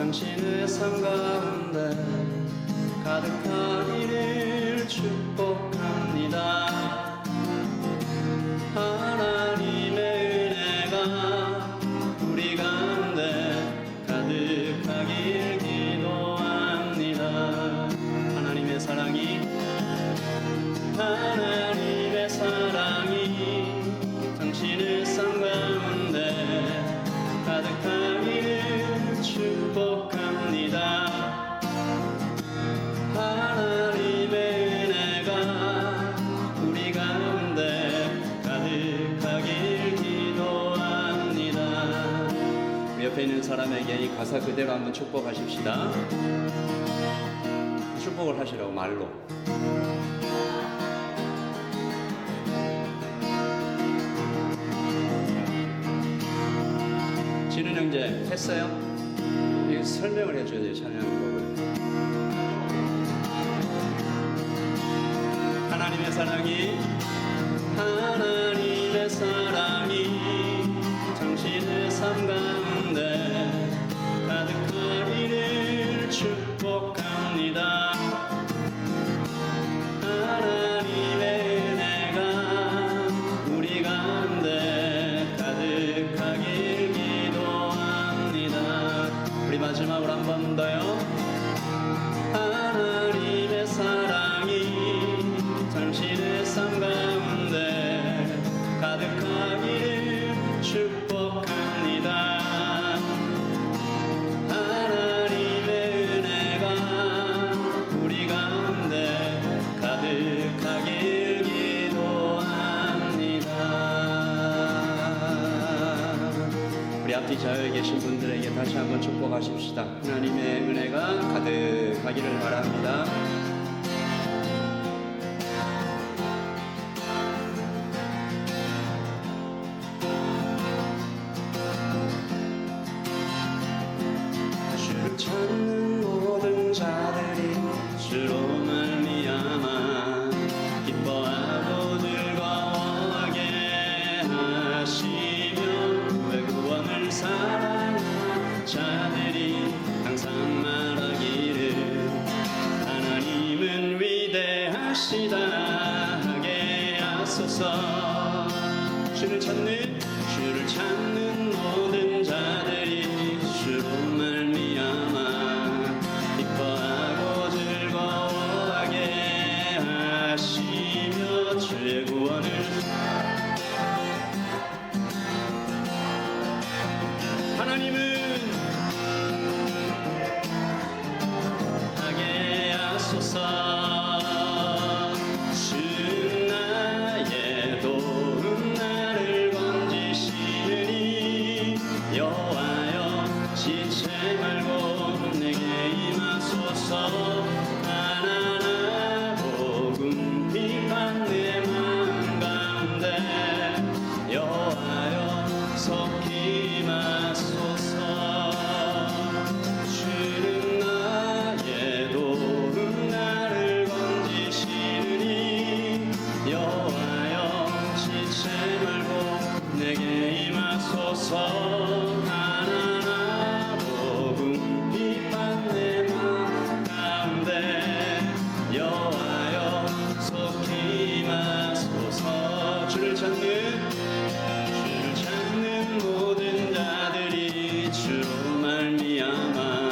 당신의 삶 가운데 가득하기를 축복합니다. 하나님의 은혜가 우리 가운데 가득하길 기도합니다. 하나님의 사랑이 당신의 삶 가운데 가득하기를 축복합니다. 하나님의 은혜가 우리 가운데 가득하길 기도합니다. 우리 옆에 있는 사람에게 이 가사 그대로 한번 축복하십시다. 축복을 하시라고 말로. 진은 형제 했어요? 이거 설명을 해줘야 돼요. 찬양하는 법을. 하나님의 사랑이 당신의 삶 가운데 가득하기를 축복합니다. 하나님의 은혜가 우리 가운데 가득하길 기도합니다. 우리 마지막으로 한 번 더요. 하나님의 사랑이 당신의 삶 가운데 가득하기를 축복합니다. 하나님의 은혜가 우리 가운데 가득하길 기도합니다. 우리 앞뒤 좌우에 계신 분들에게 다시 한번 축복하십시다. 하나님의 은혜가 가득하기를 바랍니다. 주를 찾는 모든 자들이 주로 말미암아 기뻐하고 즐거워하게 하시며 그 구원을 사랑하는 자들이 항상 말하기를 하나님은 위대하시다 하게 하소서. 주를 찾는 모든 자들이 주로 말미암아 기뻐하고 즐거워하게 하시며 주의 구원을 하나님은 하게 하소서. 주는 나의 도움 나를 건지시느니 여호와여 지체 말고 내게 임하소서. 하나나 복음 비판 내 마음 가운데 여호와여 속히 임하소서. 주는 나의 도움 나를 건지시느니 여호와여 지체 말고 내게 임하소서. 하나나 복음 비판 내 마음 가운데 여호와여 속히 임하소서. 주를 찾는 모든 자들이 주로 말미암아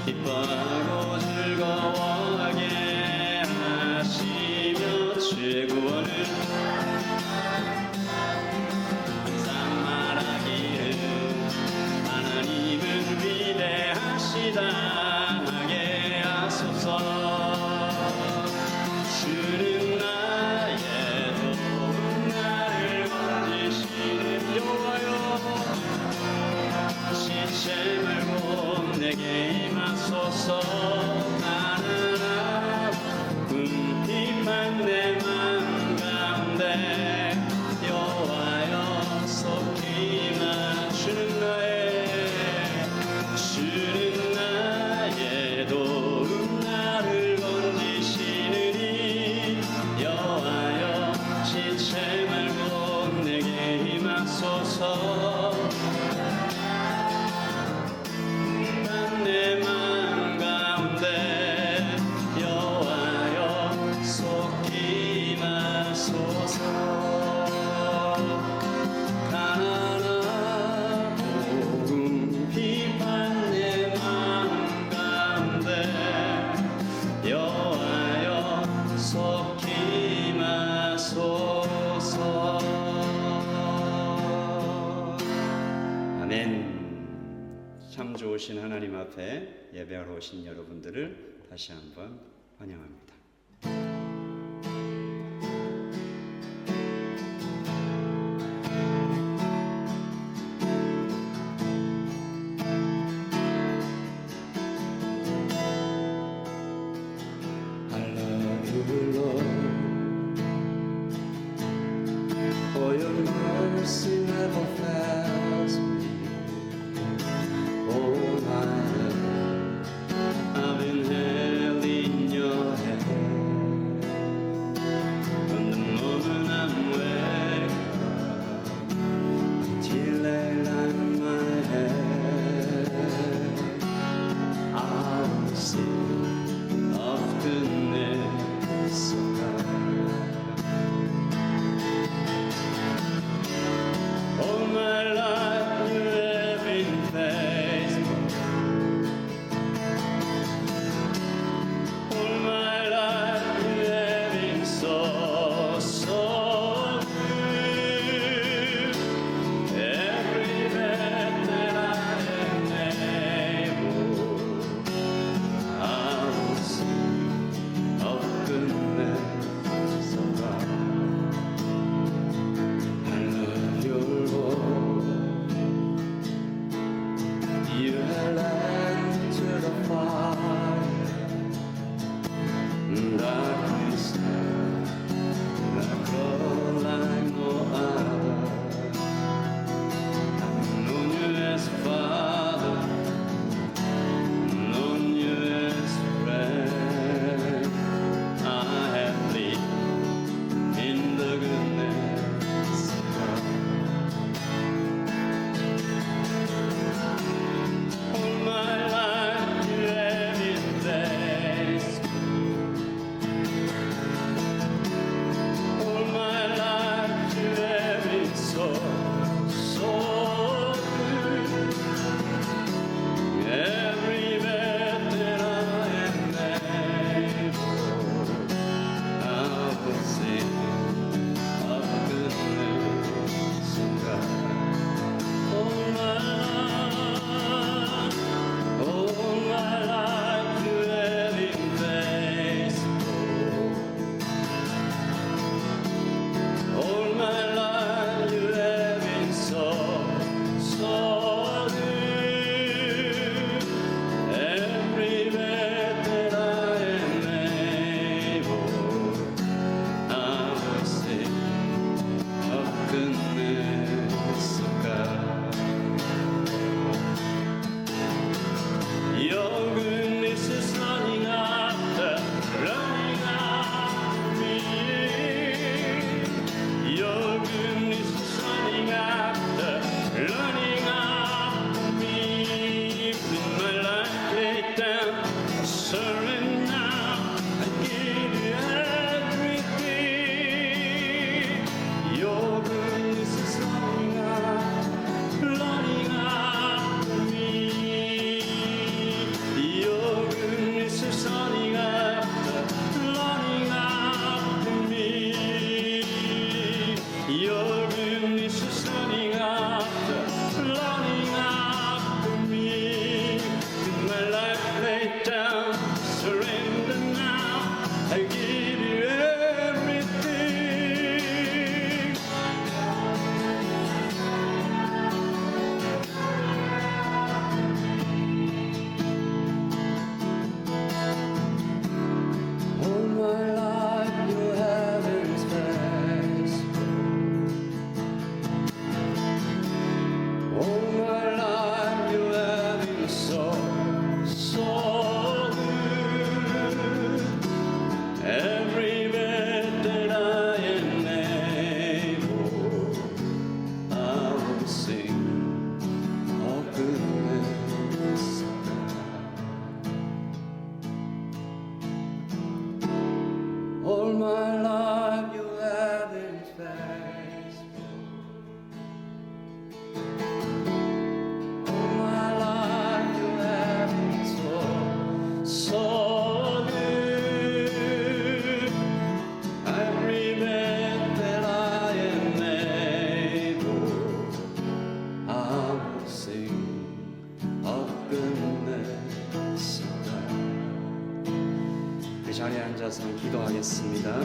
기뻐하고 즐거워하게 하시며 주의 구원을 항상 말하기를 하나님은 위대하시다 하게 하소서. 주는 나의 도움 나를 건지시는 여호와여 지체 말고 내게 임하소서. 하나나 궁핍한 내 마음 가운데 여호와여 속히 임하시는 나의 도움 나를 건지시느니 여호와여 지체 말고 내게 임하소서. 내 아멘. 참 좋으신 하나님 앞에 예배하러 오신 여러분들을 다시 한번 환영합니다. I love you, Lord, for your mercy never fails me. Oh, my love, I've been held in your hand. 주셔서 기도하겠습니다.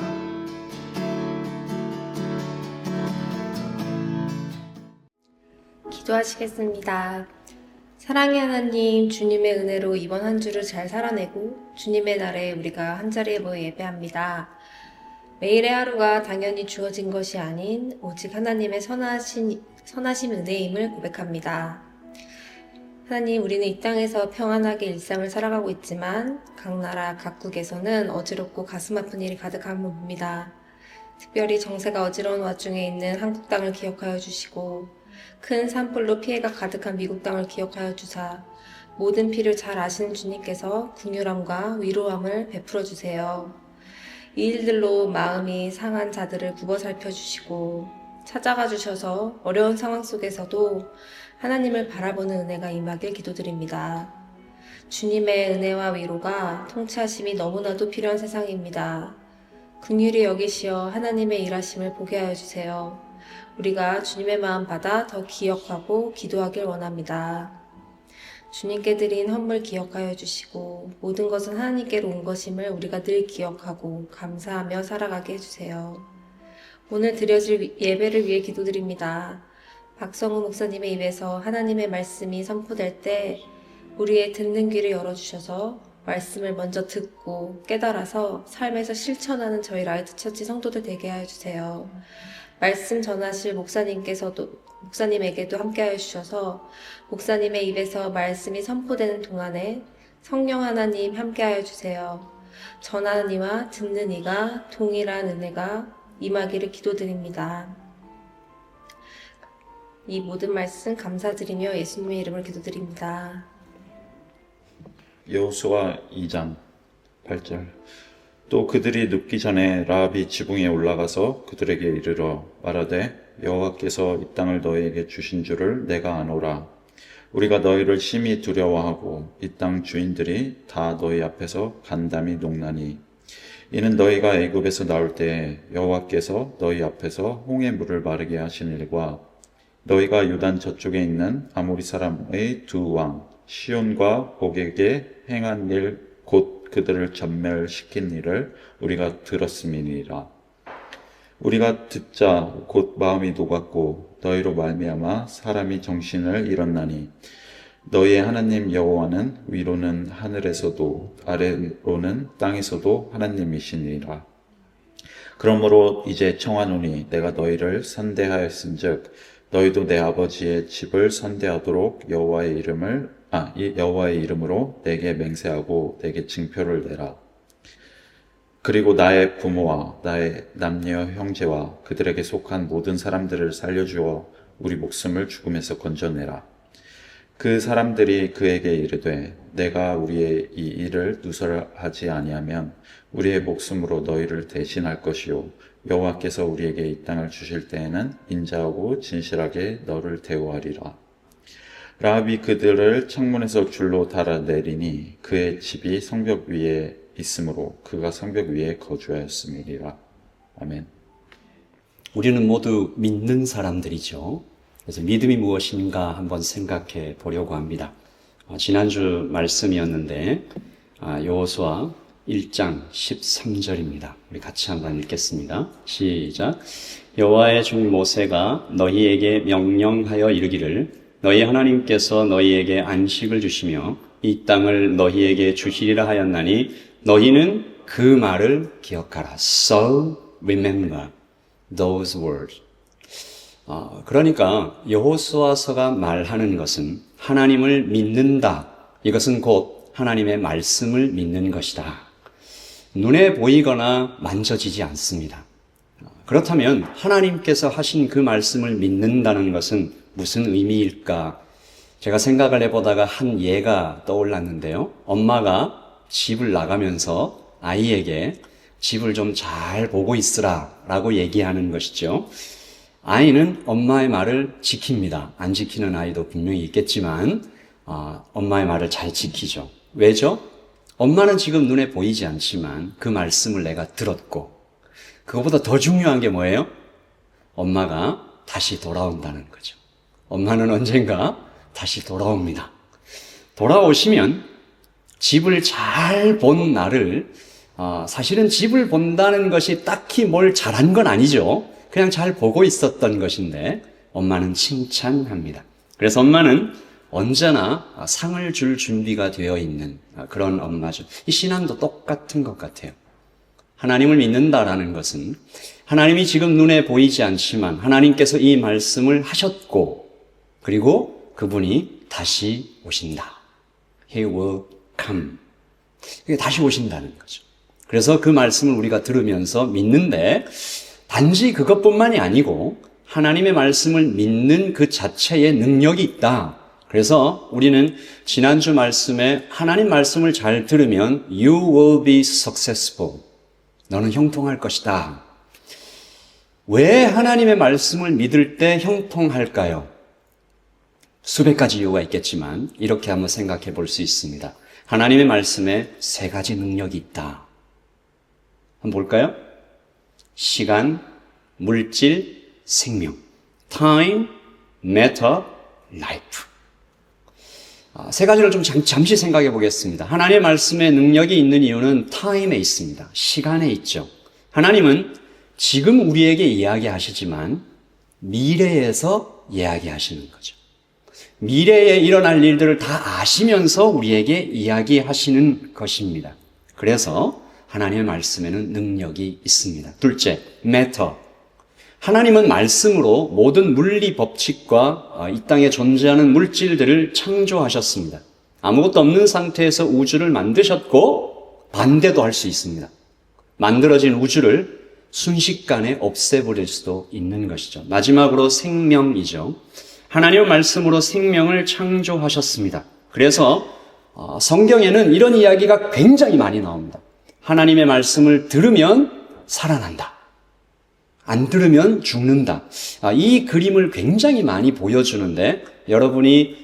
기도하시겠습니다. 사랑의 하나님, 주님의 은혜로 이번 한 주를 잘 살아내고 주님의 날에 우리가 한자리에 모여 예배합니다. 매일의 하루가 당연히 주어진 것이 아닌 오직 하나님의 선하신 은혜임을 고백합니다. 하나님, 우리는 이 땅에서 평안하게 일상을 살아가고 있지만 각 나라 각국에서는 어지럽고 가슴 아픈 일이 가득함을 봅니다. 특별히 정세가 어지러운 와중에 있는 한국 땅을 기억하여 주시고 큰 산불로 피해가 가득한 미국 땅을 기억하여 주사 모든 피를 잘 아시는 주님께서 긍휼함과 위로함을 베풀어 주세요. 이 일들로 마음이 상한 자들을 굽어 살펴주시고 찾아가 주셔서 어려운 상황 속에서도 하나님을 바라보는 은혜가 임하길 기도드립니다. 주님의 은혜와 위로가 통치하심이 너무나도 필요한 세상입니다. 긍휼히 여기시어 하나님의 일하심을 보게 하여 주세요. 우리가 주님의 마음 받아 더 기억하고 기도하길 원합니다. 주님께 드린 헌물 기억하여 주시고 모든 것은 하나님께로 온 것임을 우리가 늘 기억하고 감사하며 살아가게 해주세요. 오늘 드려질 예배를 위해 기도드립니다. 박성우 목사님의 입에서 하나님의 말씀이 선포될 때 우리의 듣는 귀를 열어주셔서 말씀을 먼저 듣고 깨달아서 삶에서 실천하는 저희 라이트 처치 성도들 되게 하여 주세요. 말씀 전하실 목사님에게도 함께하여 주셔서 목사님의 입에서 말씀이 선포되는 동안에 성령 하나님 함께하여 주세요. 전하는 이와 듣는 이가 동일한 은혜가 임하기를 기도드립니다. 이 모든 말씀 감사드리며 예수님의 이름을 기도드립니다. 여호수아 2장 8절. 또 그들이 눕기 전에 라합이 지붕에 올라가서 그들에게 이르러 말하되 여호와께서 이 땅을 너희에게 주신 줄을 내가 아노라. 우리가 너희를 심히 두려워하고 이 땅 주인들이 다 너희 앞에서 간담이 녹나니 이는 너희가 애굽에서 나올 때에 여호와께서 너희 앞에서 홍해 물을 마르게 하신 일과 너희가 요단 저쪽에 있는 아모리 사람의 두 왕 시온과 옥에게 행한 일 곧 그들을 전멸시킨 일을 우리가 들었음이니라. 우리가 듣자 곧 마음이 녹았고 너희로 말미암아 사람이 정신을 잃었나니 너희의 하나님 여호와는 위로는 하늘에서도 아래로는 땅에서도 하나님이시니라. 그러므로 이제 청하노니 내가 너희를 선대하였은즉 너희도 내 아버지의 집을 선대하도록 여호와의 이름으로 내게 맹세하고 내게 징표를 내라. 그리고 나의 부모와 나의 남녀 형제와 그들에게 속한 모든 사람들을 살려주어 우리 목숨을 죽음에서 건져내라. 그 사람들이 그에게 이르되 내가 우리의 이 일을 누설하지 아니하면 우리의 목숨으로 너희를 대신할 것이요 여호와께서 우리에게 이 땅을 주실 때에는 인자하고 진실하게 너를 대우하리라. 라합이 그들을 창문에서 줄로 달아내리니 그의 집이 성벽 위에 있으므로 그가 성벽 위에 거주하였음이니라. 아멘. 우리는 모두 믿는 사람들이죠. 그래서 믿음이 무엇인가 한번 생각해 보려고 합니다. 지난주 말씀이었는데 여호수아 1장 13절입니다. 우리 같이 한번 읽겠습니다. 시작. 여호와의 종 모세가 너희에게 명령하여 이르기를 너희 하나님께서 너희에게 안식을 주시며 이 땅을 너희에게 주시리라 하였나니 너희는 그 말을 기억하라. So remember those words. 그러니까 여호수아서가 말하는 것은 하나님을 믿는다. 이것은 곧 하나님의 말씀을 믿는 것이다. 눈에 보이거나 만져지지 않습니다. 그렇다면 하나님께서 하신 그 말씀을 믿는다는 것은 무슨 의미일까? 제가 생각을 해보다가 한 예가 떠올랐는데요. 엄마가 집을 나가면서 아이에게 집을 좀 잘 보고 있으라 라고 얘기하는 것이죠. 아이는 엄마의 말을 지킵니다. 안 지키는 아이도 분명히 있겠지만 엄마의 말을 잘 지키죠. 왜죠? 엄마는 지금 눈에 보이지 않지만 그 말씀을 내가 들었고 그것보다 더 중요한 게 뭐예요? 엄마가 다시 돌아온다는 거죠. 엄마는 언젠가 다시 돌아옵니다. 돌아오시면 집을 잘 본 나를 사실은 집을 본다는 것이 딱히 뭘 잘한 건 아니죠. 그냥 잘 보고 있었던 것인데 엄마는 칭찬합니다. 그래서 엄마는 언제나 상을 줄 준비가 되어 있는 그런 엄마죠. 이 신앙도 똑같은 것 같아요. 하나님을 믿는다라는 것은 하나님이 지금 눈에 보이지 않지만 하나님께서 이 말씀을 하셨고 그리고 그분이 다시 오신다. He will come. 다시 오신다는 거죠. 그래서 그 말씀을 우리가 들으면서 믿는데 단지 그것뿐만이 아니고 하나님의 말씀을 믿는 그 자체에 능력이 있다. 그래서 우리는 지난주 말씀에 하나님 말씀을 잘 들으면 You will be successful. 너는 형통할 것이다. 왜 하나님의 말씀을 믿을 때 형통할까요? 수백 가지 이유가 있겠지만 이렇게 한번 생각해 볼 수 있습니다. 하나님의 말씀에 세 가지 능력이 있다. 한번 볼까요? 시간, 물질, 생명. Time, matter, life. 세 가지를 좀 잠시 생각해 보겠습니다. 하나님의 말씀에 능력이 있는 이유는 time에 있습니다. 시간에 있죠. 하나님은 지금 우리에게 이야기하시지만 미래에서 이야기하시는 거죠. 미래에 일어날 일들을 다 아시면서 우리에게 이야기하시는 것입니다. 그래서 하나님의 말씀에는 능력이 있습니다. 둘째, matter. 하나님은 말씀으로 모든 물리 법칙과 이 땅에 존재하는 물질들을 창조하셨습니다. 아무것도 없는 상태에서 우주를 만드셨고 반대도 할 수 있습니다. 만들어진 우주를 순식간에 없애버릴 수도 있는 것이죠. 마지막으로 생명이죠. 하나님의 말씀으로 생명을 창조하셨습니다. 그래서 성경에는 이런 이야기가 굉장히 많이 나옵니다. 하나님의 말씀을 들으면 살아난다. 안 들으면 죽는다. 이 그림을 굉장히 많이 보여주는데 여러분이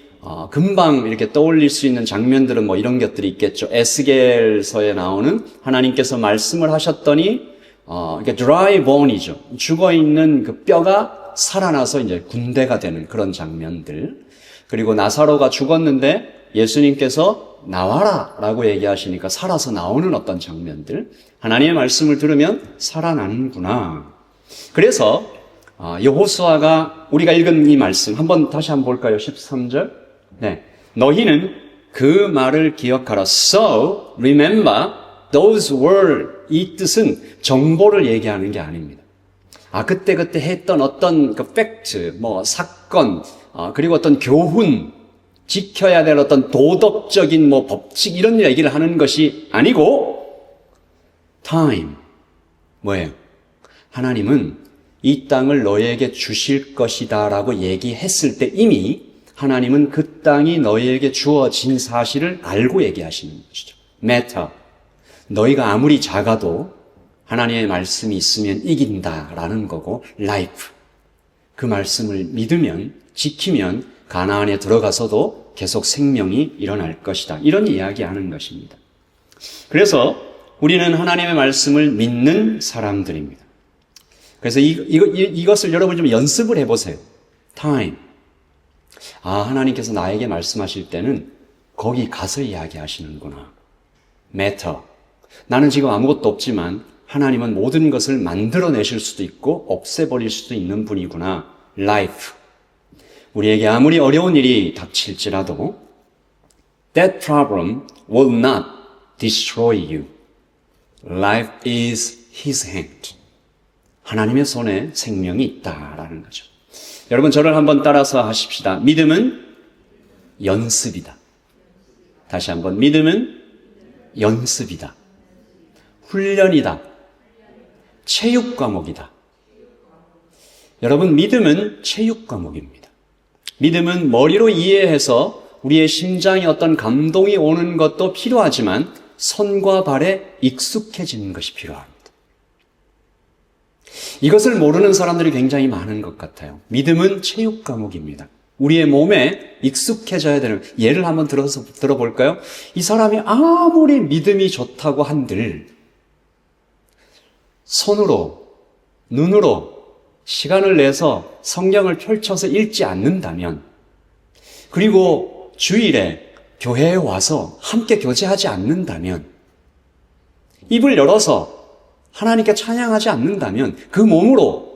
금방 이렇게 떠올릴 수 있는 장면들은 뭐 이런 것들이 있겠죠. 에스겔서에 나오는 하나님께서 말씀을 하셨더니 이게 dry bone이죠. 죽어있는 그 뼈가 살아나서 이제 군대가 되는 그런 장면들. 그리고 나사로가 죽었는데 예수님께서 나와라 라고 얘기하시니까 살아서 나오는 어떤 장면들. 하나님의 말씀을 들으면 살아나는구나. 그래서 여호수아가 우리가 읽은 이 말씀 한번 다시 한번 볼까요? 13절. 네. 너희는 그 말을 기억하라. So remember those words. 이 뜻은 정보를 얘기하는 게 아닙니다. 그때 했던 어떤 그 팩트, 사건, 그리고 어떤 교훈, 지켜야 될 어떤 도덕적인 법칙 이런 얘기를 하는 것이 아니고 time. 뭐예요? 하나님은 이 땅을 너에게 주실 것이다 라고 얘기했을 때 이미 하나님은 그 땅이 너에게 주어진 사실을 알고 얘기하시는 것이죠. matter. 너희가 아무리 작아도 하나님의 말씀이 있으면 이긴다라는 거고 life. 그 말씀을 믿으면 지키면 가나안에 들어가서도 계속 생명이 일어날 것이다. 이런 이야기하는 것입니다. 그래서 우리는 하나님의 말씀을 믿는 사람들입니다. 그래서 이것을 여러분 좀 연습을 해보세요. time. 하나님께서 나에게 말씀하실 때는 거기 가서 이야기하시는구나. matter. 나는 지금 아무것도 없지만 하나님은 모든 것을 만들어내실 수도 있고 없애버릴 수도 있는 분이구나. life. 우리에게 아무리 어려운 일이 닥칠지라도 that problem will not destroy you. Life is His hand. 하나님의 손에 생명이 있다라는 거죠. 여러분 저를 한번 따라서 하십시다. 믿음은 연습이다. 다시 한번 믿음은 연습이다. 훈련이다. 체육 과목이다. 여러분 믿음은 체육 과목입니다. 믿음은 머리로 이해해서 우리의 심장에 어떤 감동이 오는 것도 필요하지만 손과 발에 익숙해지는 것이 필요합니다. 이것을 모르는 사람들이 굉장히 많은 것 같아요. 믿음은 체육 과목입니다. 우리의 몸에 익숙해져야 되는, 예를 한번 들어볼까요? 이 사람이 아무리 믿음이 좋다고 한들 손으로, 눈으로 시간을 내서 성경을 펼쳐서 읽지 않는다면, 그리고 주일에 교회에 와서 함께 교제하지 않는다면 입을 열어서 하나님께 찬양하지 않는다면, 그 몸으로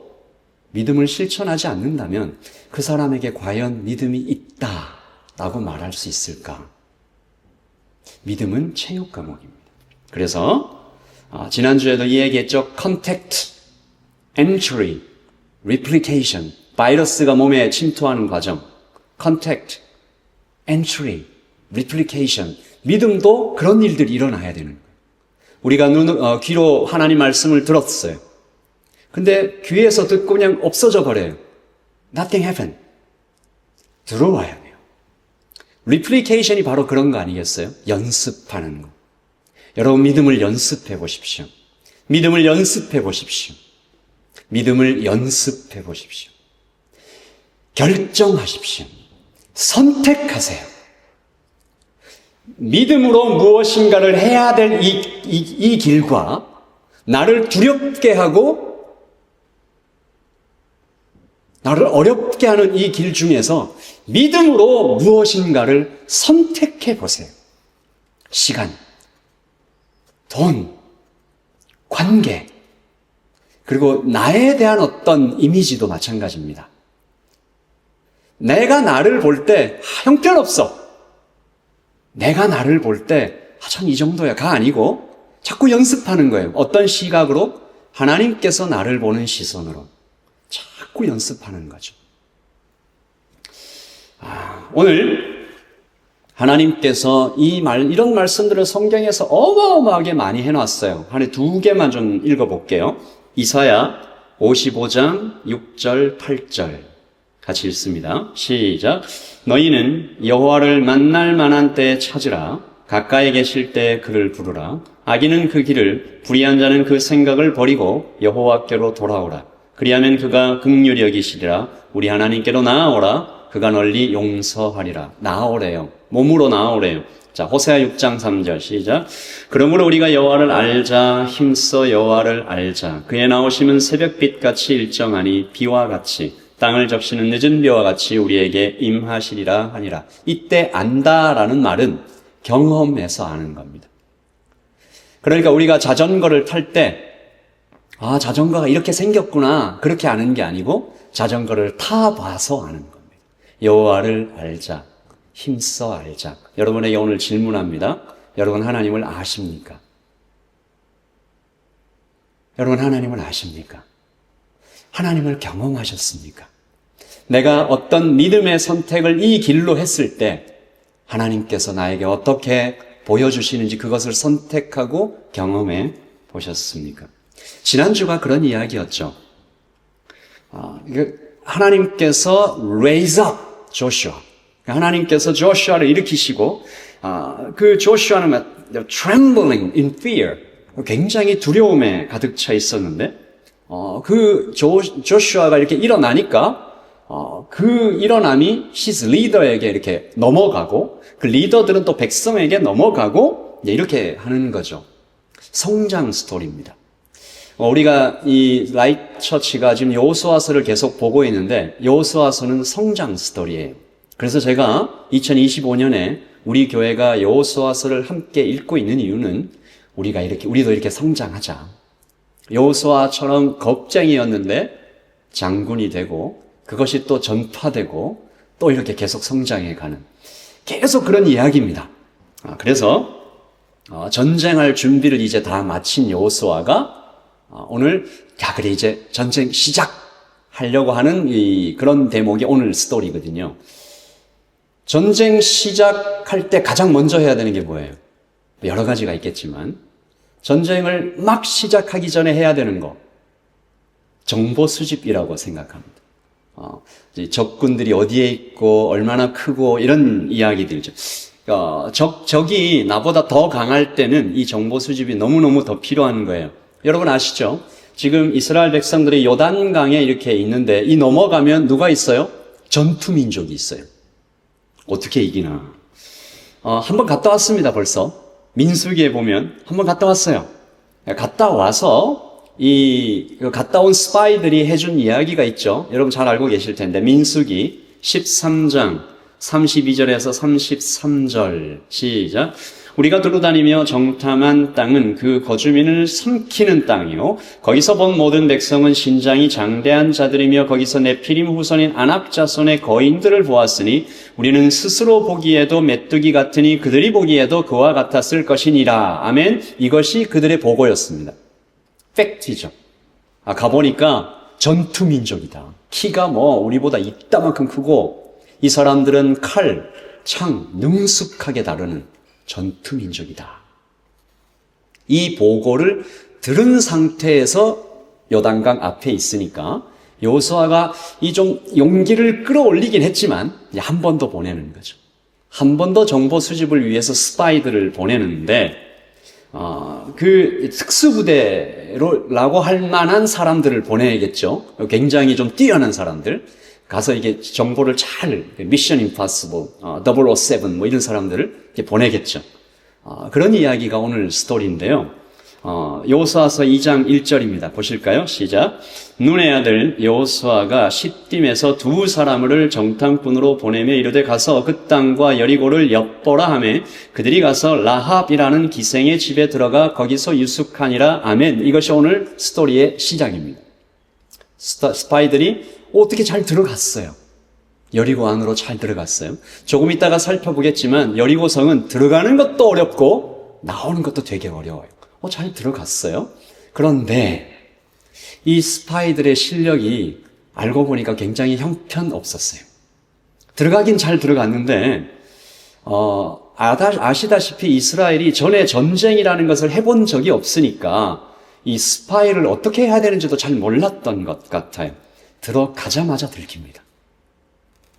믿음을 실천하지 않는다면 그 사람에게 과연 믿음이 있다라고 말할 수 있을까? 믿음은 체육 과목입니다. 그래서 지난주에도 이야기했죠. contact, entry, replication. 바이러스가 몸에 침투하는 과정. contact, entry, replication. 믿음도 그런 일들이 일어나야 되는 거예요. 우리가 귀로 하나님 말씀을 들었어요. 근데 귀에서 듣고 그냥 없어져 버려요. Nothing happened. 들어와야 돼요. replication이 바로 그런 거 아니겠어요? 연습하는 거. 여러분 믿음을 연습해 보십시오. 믿음을 연습해 보십시오. 믿음을 연습해 보십시오. 결정하십시오. 선택하세요. 믿음으로 무엇인가를 해야 될 이 길과 나를 두렵게 하고 나를 어렵게 하는 이 길 중에서 믿음으로 무엇인가를 선택해 보세요. 시간, 돈, 관계, 그리고 나에 대한 어떤 이미지도 마찬가지입니다. 내가 나를 볼 때 형편없어. 내가 나를 볼 때 전 이 정도야가 아니고 자꾸 연습하는 거예요. 어떤 시각으로? 하나님께서 나를 보는 시선으로 자꾸 연습하는 거죠. 오늘 하나님께서 이런 말씀들을 성경에서 어마어마하게 많이 해놨어요. 한 두 개만 좀 읽어볼게요. 이사야 55장 6절 8절 같이 읽습니다. 시작. 너희는 여호와를 만날 만한 때에 찾으라. 가까이 계실 때 그를 부르라. 악인은 그 길을, 불의한 자는 그 생각을 버리고 여호와께로 돌아오라. 그리하면 그가 긍휼히 여기시리라. 우리 하나님께로 나아오라. 그가 널리 용서하리라. 나아오래요. 몸으로 나아오래요. 자, 호세아 6장 3절 시작. 그러므로 우리가 여호와를 알자. 힘써 여호와를 알자. 그의 나오심은 새벽빛같이 일정하니 비와 같이 땅을 적시는 늦은 비와 같이 우리에게 임하시리라 하니라. 이때 안다라는 말은 경험해서 아는 겁니다. 그러니까 우리가 자전거를 탈 때 자전거가 이렇게 생겼구나 그렇게 아는 게 아니고 자전거를 타봐서 아는 겁니다. 여호와를 알자. 힘써 알자. 여러분에게 오늘 질문합니다. 여러분 하나님을 아십니까? 여러분 하나님을 아십니까? 하나님을 경험하셨습니까? 내가 어떤 믿음의 선택을 이 길로 했을 때 하나님께서 나에게 어떻게 보여주시는지 그것을 선택하고 경험해 보셨습니까? 지난주가 그런 이야기였죠. 하나님께서 raise up Joshua. 하나님께서 조슈아를 일으키시고 그 조슈아는 trembling in fear. 굉장히 두려움에 가득 차 있었는데 그 조슈아가 이렇게 일어나니까 그 일어남이 his leader에게 이렇게 넘어가고 그 리더들은 또 백성에게 넘어가고 이렇게 하는 거죠. 성장 스토리입니다. 우리가 이 라이트 처치가 지금 여호수아서를 계속 보고 있는데 여호수아서는 성장 스토리예요. 그래서 제가 2025년에 우리 교회가 여호수아서를 함께 읽고 있는 이유는 우리도 이렇게 성장하자. 여호수아처럼 겁쟁이였는데 장군이 되고 그것이 또 전파되고 또 이렇게 계속 성장해가는 계속 그런 이야기입니다. 그래서 전쟁할 준비를 이제 다 마친 여호수아가 오늘 그래 이제 전쟁 시작하려고 하는 그런 대목이 오늘 스토리거든요. 전쟁 시작할 때 가장 먼저 해야 되는 게 뭐예요? 여러 가지가 있겠지만 전쟁을 막 시작하기 전에 해야 되는 거 정보 수집이라고 생각합니다. 적군들이 어디에 있고 얼마나 크고 이런 이야기들이죠. 적이 나보다 더 강할 때는 이 정보 수집이 너무너무 더 필요한 거예요. 여러분 아시죠? 지금 이스라엘 백성들이 요단강에 이렇게 있는데 이 넘어가면 누가 있어요? 전투민족이 있어요. 어떻게 이기나? 한번 갔다 왔습니다, 벌써. 민수기에 보면 한번 갔다 왔어요. 갔다 와서 갔다 온 스파이들이 해준 이야기가 있죠. 여러분 잘 알고 계실 텐데 민수기 13장 32절에서 33절 시작. 우리가 두루다니며 정탐한 땅은 그 거주민을 삼키는 땅이요 거기서 본 모든 백성은 신장이 장대한 자들이며 거기서 네피림 후손인 아낙 자손의 거인들을 보았으니 우리는 스스로 보기에도 메뚜기 같으니 그들이 보기에도 그와 같았을 것이니라. 아멘. 이것이 그들의 보고였습니다. 팩트죠. 가보니까 전투민족이다. 키가 우리보다 이따만큼 크고 이 사람들은 칼, 창, 능숙하게 다루는 전투민족이다. 이 보고를 들은 상태에서 요단강 앞에 있으니까 여호수아가 이 좀 용기를 끌어올리긴 했지만 한 번 더 보내는 거죠. 한 번 더 정보 수집을 위해서 스파이들을 보내는데 그 특수부대라고 할 만한 사람들을 보내야겠죠. 굉장히 좀 뛰어난 사람들. 가서 이게 정보를 잘, 미션 임파서블, 007 이런 사람들을 이렇게 보내겠죠. 그런 이야기가 오늘 스토리인데요. 여호수아서 2장 1절입니다. 보실까요? 시작. 눈의 아들 여호수아가 시딤에서 두 사람을 정탐꾼으로 보내며 이르되 가서 그 땅과 여리고를 엿보라 하매 그들이 가서 라합이라는 기생의 집에 들어가 거기서 유숙하니라. 아멘. 이것이 오늘 스토리의 시작입니다. 스파이들이 어떻게 잘 들어갔어요. 여리고 안으로 잘 들어갔어요. 조금 있다가 살펴보겠지만 여리고성은 들어가는 것도 어렵고 나오는 것도 되게 어려워요. 잘 들어갔어요. 그런데 이 스파이들의 실력이 알고 보니까 굉장히 형편없었어요. 들어가긴 잘 들어갔는데 아시다시피 이스라엘이 전에 전쟁이라는 것을 해본 적이 없으니까 이 스파이를 어떻게 해야 되는지도 잘 몰랐던 것 같아요. 들어가자마자 들킵니다.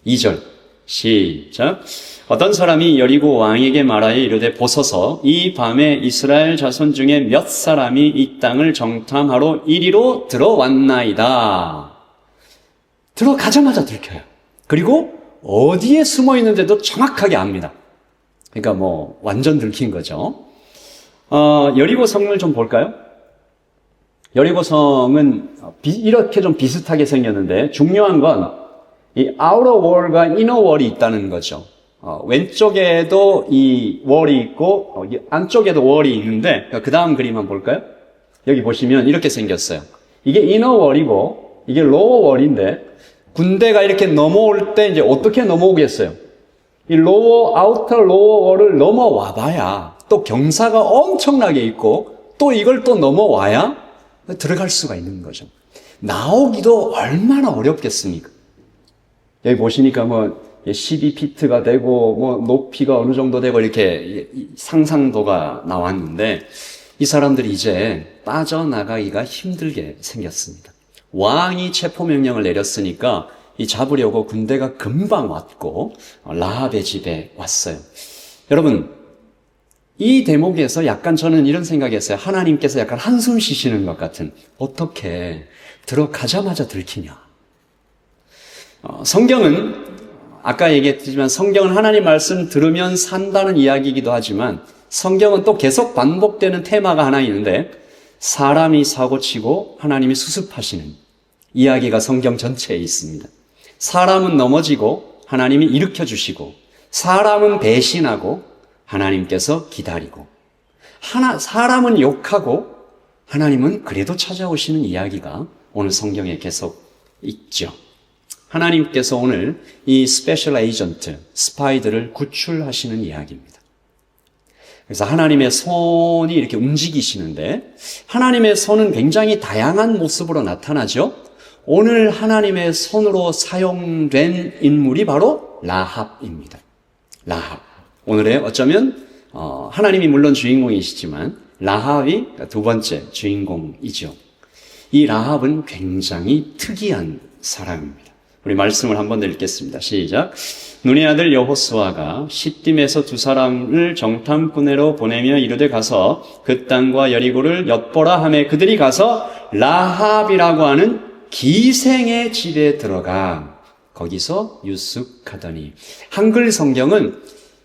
2절 시작. 어떤 사람이 여리고 왕에게 말하여 이르되 보소서 이 밤에 이스라엘 자손 중에 몇 사람이 이 땅을 정탐하러 이리로 들어왔나이다. 들어가자마자 들켜요. 그리고 어디에 숨어 있는데도 정확하게 압니다. 그러니까 완전 들킨 거죠. 여리고 성을 좀 볼까요? 여리고성은 이렇게 좀 비슷하게 생겼는데 중요한 건 이 outer wall과 inner wall이 있다는 거죠. 왼쪽에도 이 wall이 있고 안쪽에도 wall이 있는데 그 다음 그림 한번 볼까요? 여기 보시면 이렇게 생겼어요. 이게 inner wall이고 이게 lower wall인데 군대가 이렇게 넘어올 때 이제 어떻게 넘어오겠어요? 이 outer lower wall을 넘어와 봐야 또 경사가 엄청나게 있고 또 이걸 또 넘어와야 들어갈 수가 있는 거죠. 나오기도 얼마나 어렵겠습니까? 여기 보시니까 12피트가 되고 높이가 어느 정도 되고 이렇게 상상도가 나왔는데 이 사람들이 이제 빠져나가기가 힘들게 생겼습니다. 왕이 체포명령을 내렸으니까 이 잡으려고 군대가 금방 왔고 라합의 집에 왔어요. 여러분 이 대목에서 약간 저는 이런 생각했어요. 하나님께서 약간 한숨 쉬시는 것 같은. 어떻게 들어가자마자 들키냐. 성경은 아까 얘기했지만 성경은 하나님 말씀 들으면 산다는 이야기이기도 하지만 성경은 또 계속 반복되는 테마가 하나 있는데 사람이 사고치고 하나님이 수습하시는 이야기가 성경 전체에 있습니다. 사람은 넘어지고 하나님이 일으켜 주시고 사람은 배신하고 하나님께서 기다리고 사람은 욕하고 하나님은 그래도 찾아오시는 이야기가 오늘 성경에 계속 있죠. 하나님께서 오늘 이 스페셜 에이전트, 스파이들을 구출하시는 이야기입니다. 그래서 하나님의 손이 이렇게 움직이시는데 하나님의 손은 굉장히 다양한 모습으로 나타나죠. 오늘 하나님의 손으로 사용된 인물이 바로 라합입니다. 라합. 오늘의 어쩌면 하나님이 물론 주인공이시지만 라합이 두 번째 주인공이죠. 이 라합은 굉장히 특이한 사람입니다. 우리 말씀을 한번 더 읽겠습니다. 시작. 눈의 아들 여호수아가 시딤에서 두 사람을 정탐꾼으로 보내며 이르되 가서 그 땅과 여리고를 엿보라 하매 그들이 가서 라합이라고 하는 기생의 집에 들어가 거기서 유숙하더니. 한글 성경은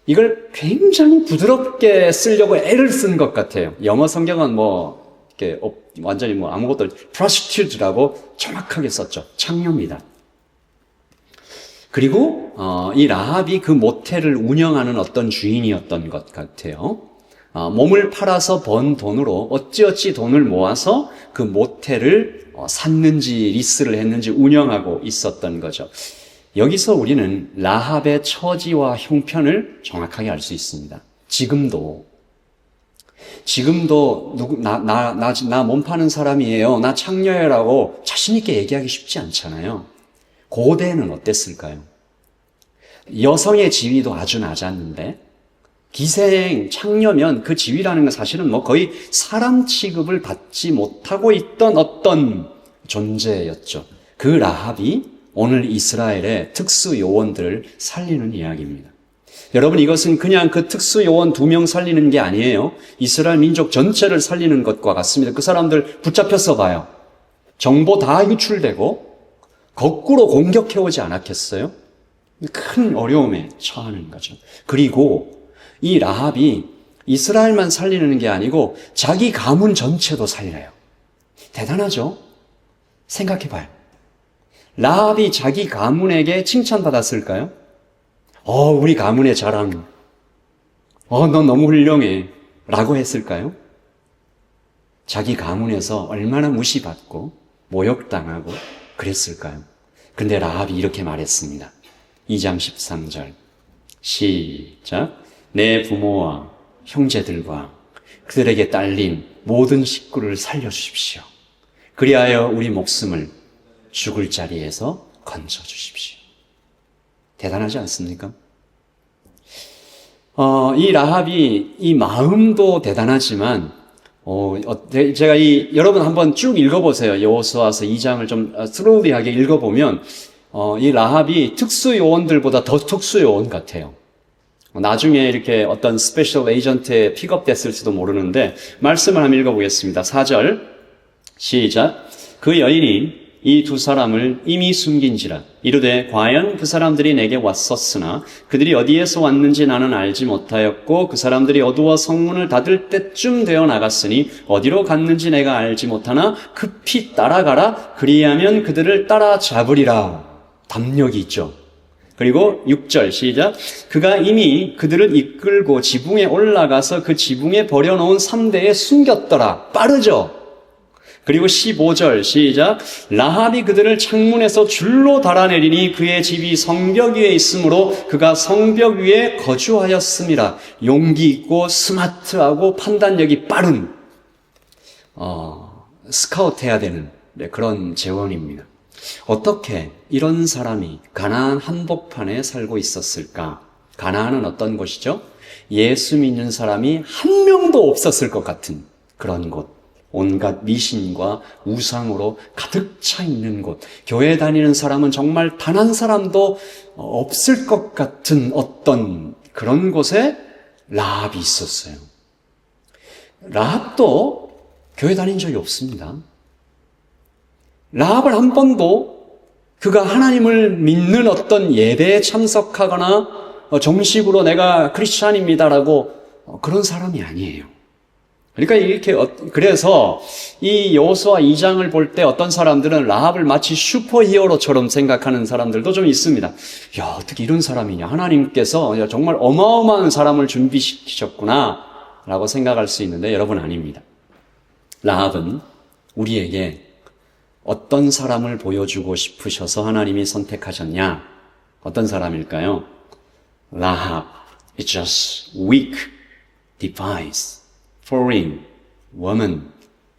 이걸 굉장히 부드럽게 쓰려고 애를 쓴 것 같아요. 영어 성경은 이렇게 완전히 아무것도 prostitute라고 정확하게 썼죠. 창녀입니다. 그리고 이 라합이 그 모텔을 운영하는 어떤 주인이었던 것 같아요. 몸을 팔아서 번 돈으로 어찌어찌 돈을 모아서 그 모텔을 샀는지 리스를 했는지 운영하고 있었던 거죠. 여기서 우리는 라합의 처지와 형편을 정확하게 알 수 있습니다. 지금도 나 몸 파는 사람이에요, 나 창녀라고 자신 있게 얘기하기 쉽지 않잖아요. 고대는 어땠을까요? 여성의 지위도 아주 낮았는데 기생, 창녀면 그 지위라는 건 사실은 거의 사람 취급을 받지 못하고 있던 어떤 존재였죠. 그 라합이 오늘 이스라엘의 특수 요원들을 살리는 이야기입니다. 여러분, 이것은 그냥 그 특수 요원 2명 살리는 게 아니에요. 이스라엘 민족 전체를 살리는 것과 같습니다. 그 사람들 붙잡혀서 봐요. 정보 다 유출되고 거꾸로 공격해오지 않았겠어요? 큰 어려움에 처하는 거죠. 그리고 이 라합이 이스라엘만 살리는 게 아니고 자기 가문 전체도 살려요. 대단하죠? 생각해봐요. 라합이 자기 가문에게 칭찬받았을까요? 우리 가문의 자랑. 너 너무 훌륭해. 라고 했을까요? 자기 가문에서 얼마나 무시받고 모욕당하고 그랬을까요? 근데 라합이 이렇게 말했습니다. 2장 13절. 시작. 내 부모와 형제들과 그들에게 딸린 모든 식구를 살려주십시오. 그리하여 우리 목숨을 죽을 자리에서 건져주십시오. 대단하지 않습니까? 이 라합이 이 마음도 대단하지만 제가 여러분 한번 쭉 읽어보세요. 여호수아서 2장을 좀 스로우리하게 읽어보면 이 라합이 특수 요원들보다 더 특수 요원 같아요. 나중에 이렇게 어떤 스페셜 에이전트에 픽업됐을지도 모르는데 말씀을 한번 읽어보겠습니다. 4절 시작. 그 여인이 이 2 사람을 이미 숨긴지라 이르되 과연 그 사람들이 내게 왔었으나 그들이 어디에서 왔는지 나는 알지 못하였고 그 사람들이 어두워 성문을 닫을 때쯤 되어 나갔으니 어디로 갔는지 내가 알지 못하나 급히 따라가라. 그리하면 그들을 따라잡으리라. 담력이 있죠. 그리고 6절 시작. 그가 이미 그들을 이끌고 지붕에 올라가서 그 지붕에 버려놓은 3대에 숨겼더라. 빠르죠? 그리고 15절 시작. 라합이 그들을 창문에서 줄로 달아내리니 그의 집이 성벽 위에 있으므로 그가 성벽 위에 거주하였음이라. 용기 있고 스마트하고 판단력이 빠른 스카우트해야 되는 그런 재원입니다. 어떻게 이런 사람이 가나안 한복판에 살고 있었을까? 가나안은 어떤 곳이죠? 예수 믿는 사람이 한 명도 없었을 것 같은 그런 곳. 온갖 미신과 우상으로 가득 차 있는 곳. 교회 다니는 사람은 정말 단 한 사람도 없을 것 같은 어떤 그런 곳에 라합이 있었어요. 라합도 교회 다닌 적이 없습니다. 라합을 한 번도 그가 하나님을 믿는 어떤 예배에 참석하거나 정식으로 내가 크리스찬입니다라고 그런 사람이 아니에요. 그러니까 그래서 이 여호수아 2장을 볼 때 어떤 사람들은 라합을 마치 슈퍼히어로처럼 생각하는 사람들도 좀 있습니다. 야, 어떻게 이런 사람이냐. 하나님께서 정말 어마어마한 사람을 준비시키셨구나 라고 생각할 수 있는데 여러분 아닙니다. 라합은 우리에게 어떤 사람을 보여주고 싶으셔서 하나님이 선택하셨냐? 어떤 사람일까요? 라합 is just weak device, foreign woman,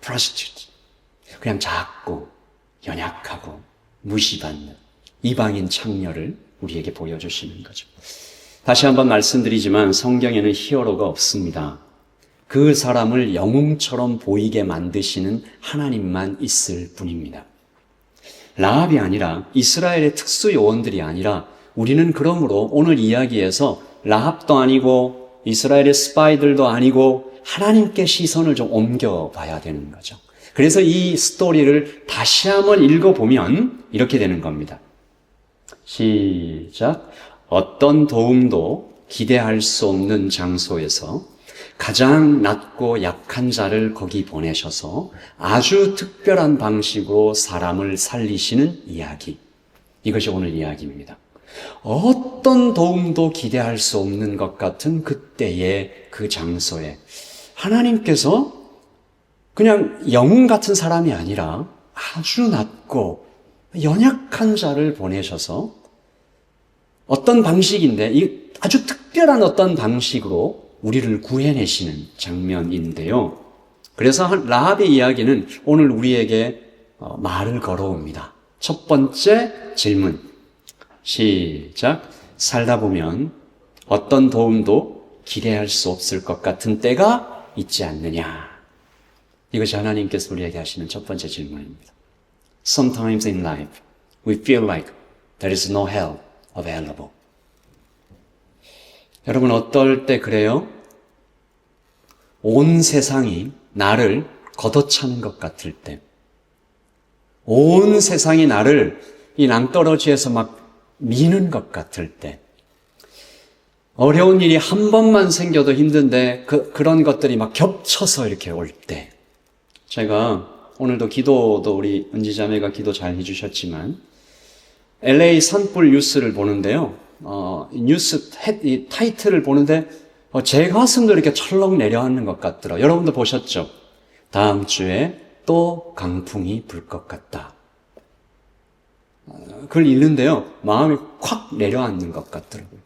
prostitute. 그냥 작고 연약하고 무시받는 이방인 창녀를 우리에게 보여주시는 거죠. 다시 한번 말씀드리지만 성경에는 히어로가 없습니다. 그 사람을 영웅처럼 보이게 만드시는 하나님만 있을 뿐입니다. 라합이 아니라 이스라엘의 특수 요원들이 아니라 우리는 그러므로 오늘 이야기에서 라합도 아니고 이스라엘의 스파이들도 아니고 하나님께 시선을 좀 옮겨봐야 되는 거죠. 그래서 이 스토리를 다시 한번 읽어보면 이렇게 되는 겁니다. 시작. 어떤 도움도 기대할 수 없는 장소에서 가장 낮고 약한 자를 거기 보내셔서 아주 특별한 방식으로 사람을 살리시는 이야기. 이것이 오늘 이야기입니다. 어떤 도움도 기대할 수 없는 것 같은 그때의 그 장소에 하나님께서 그냥 영웅 같은 사람이 아니라 아주 낮고 연약한 자를 보내셔서 어떤 방식인데, 이 아주 특별한 어떤 방식으로 우리를 구해내시는 장면인데요. 그래서 라합의 이야기는 오늘 우리에게 말을 걸어옵니다. 첫 번째 질문. 시작. 살다 보면 어떤 도움도 기대할 수 없을 것 같은 때가 있지 않느냐. 이것이 하나님께서 우리에게 하시는 첫 번째 질문입니다. Sometimes in life, we feel like there is no help available. 여러분, 어떨 때 그래요? 온 세상이 나를 걷어차는 것 같을 때, 온 세상이 나를 이 낭떠러지에서 막 미는 것 같을 때, 어려운 일이 한 번만 생겨도 힘든데 그런 것들이 막 겹쳐서 이렇게 올 때, 제가 오늘도 기도도 우리 은지자매가 기도 잘 해주셨지만 LA 산불 뉴스를 보는데요. 뉴스 이 타이틀을 보는데 제 가슴도 이렇게 철렁 내려앉는 것 같더라고요. 여러분도 보셨죠? 다음 주에 또 강풍이 불 것 같다. 그걸 읽는데요. 마음이 콱 내려앉는 것 같더라고요.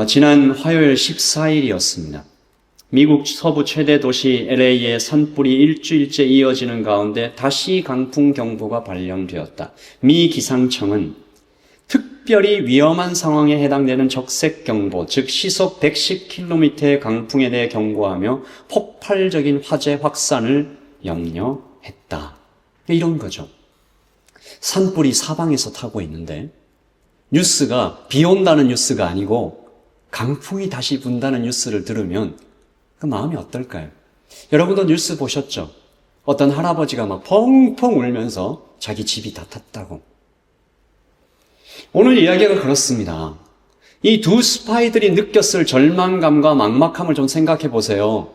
지난 화요일 14일이었습니다. 미국 서부 최대 도시 LA의 산불이 일주일째 이어지는 가운데 다시 강풍 경보가 발령되었다. 미 기상청은 특별히 위험한 상황에 해당되는 적색 경보, 즉 시속 110km의 강풍에 대해 경고하며 폭발적인 화재 확산을 염려했다. 이런 거죠. 산불이 사방에서 타고 있는데 뉴스가 비 온다는 뉴스가 아니고 강풍이 다시 분다는 뉴스를 들으면 그 마음이 어떨까요? 여러분도 뉴스 보셨죠? 어떤 할아버지가 막 펑펑 울면서 자기 집이 다 탔다고. 오늘 이야기가 그렇습니다. 이 두 스파이들이 느꼈을 절망감과 막막함을 좀 생각해 보세요.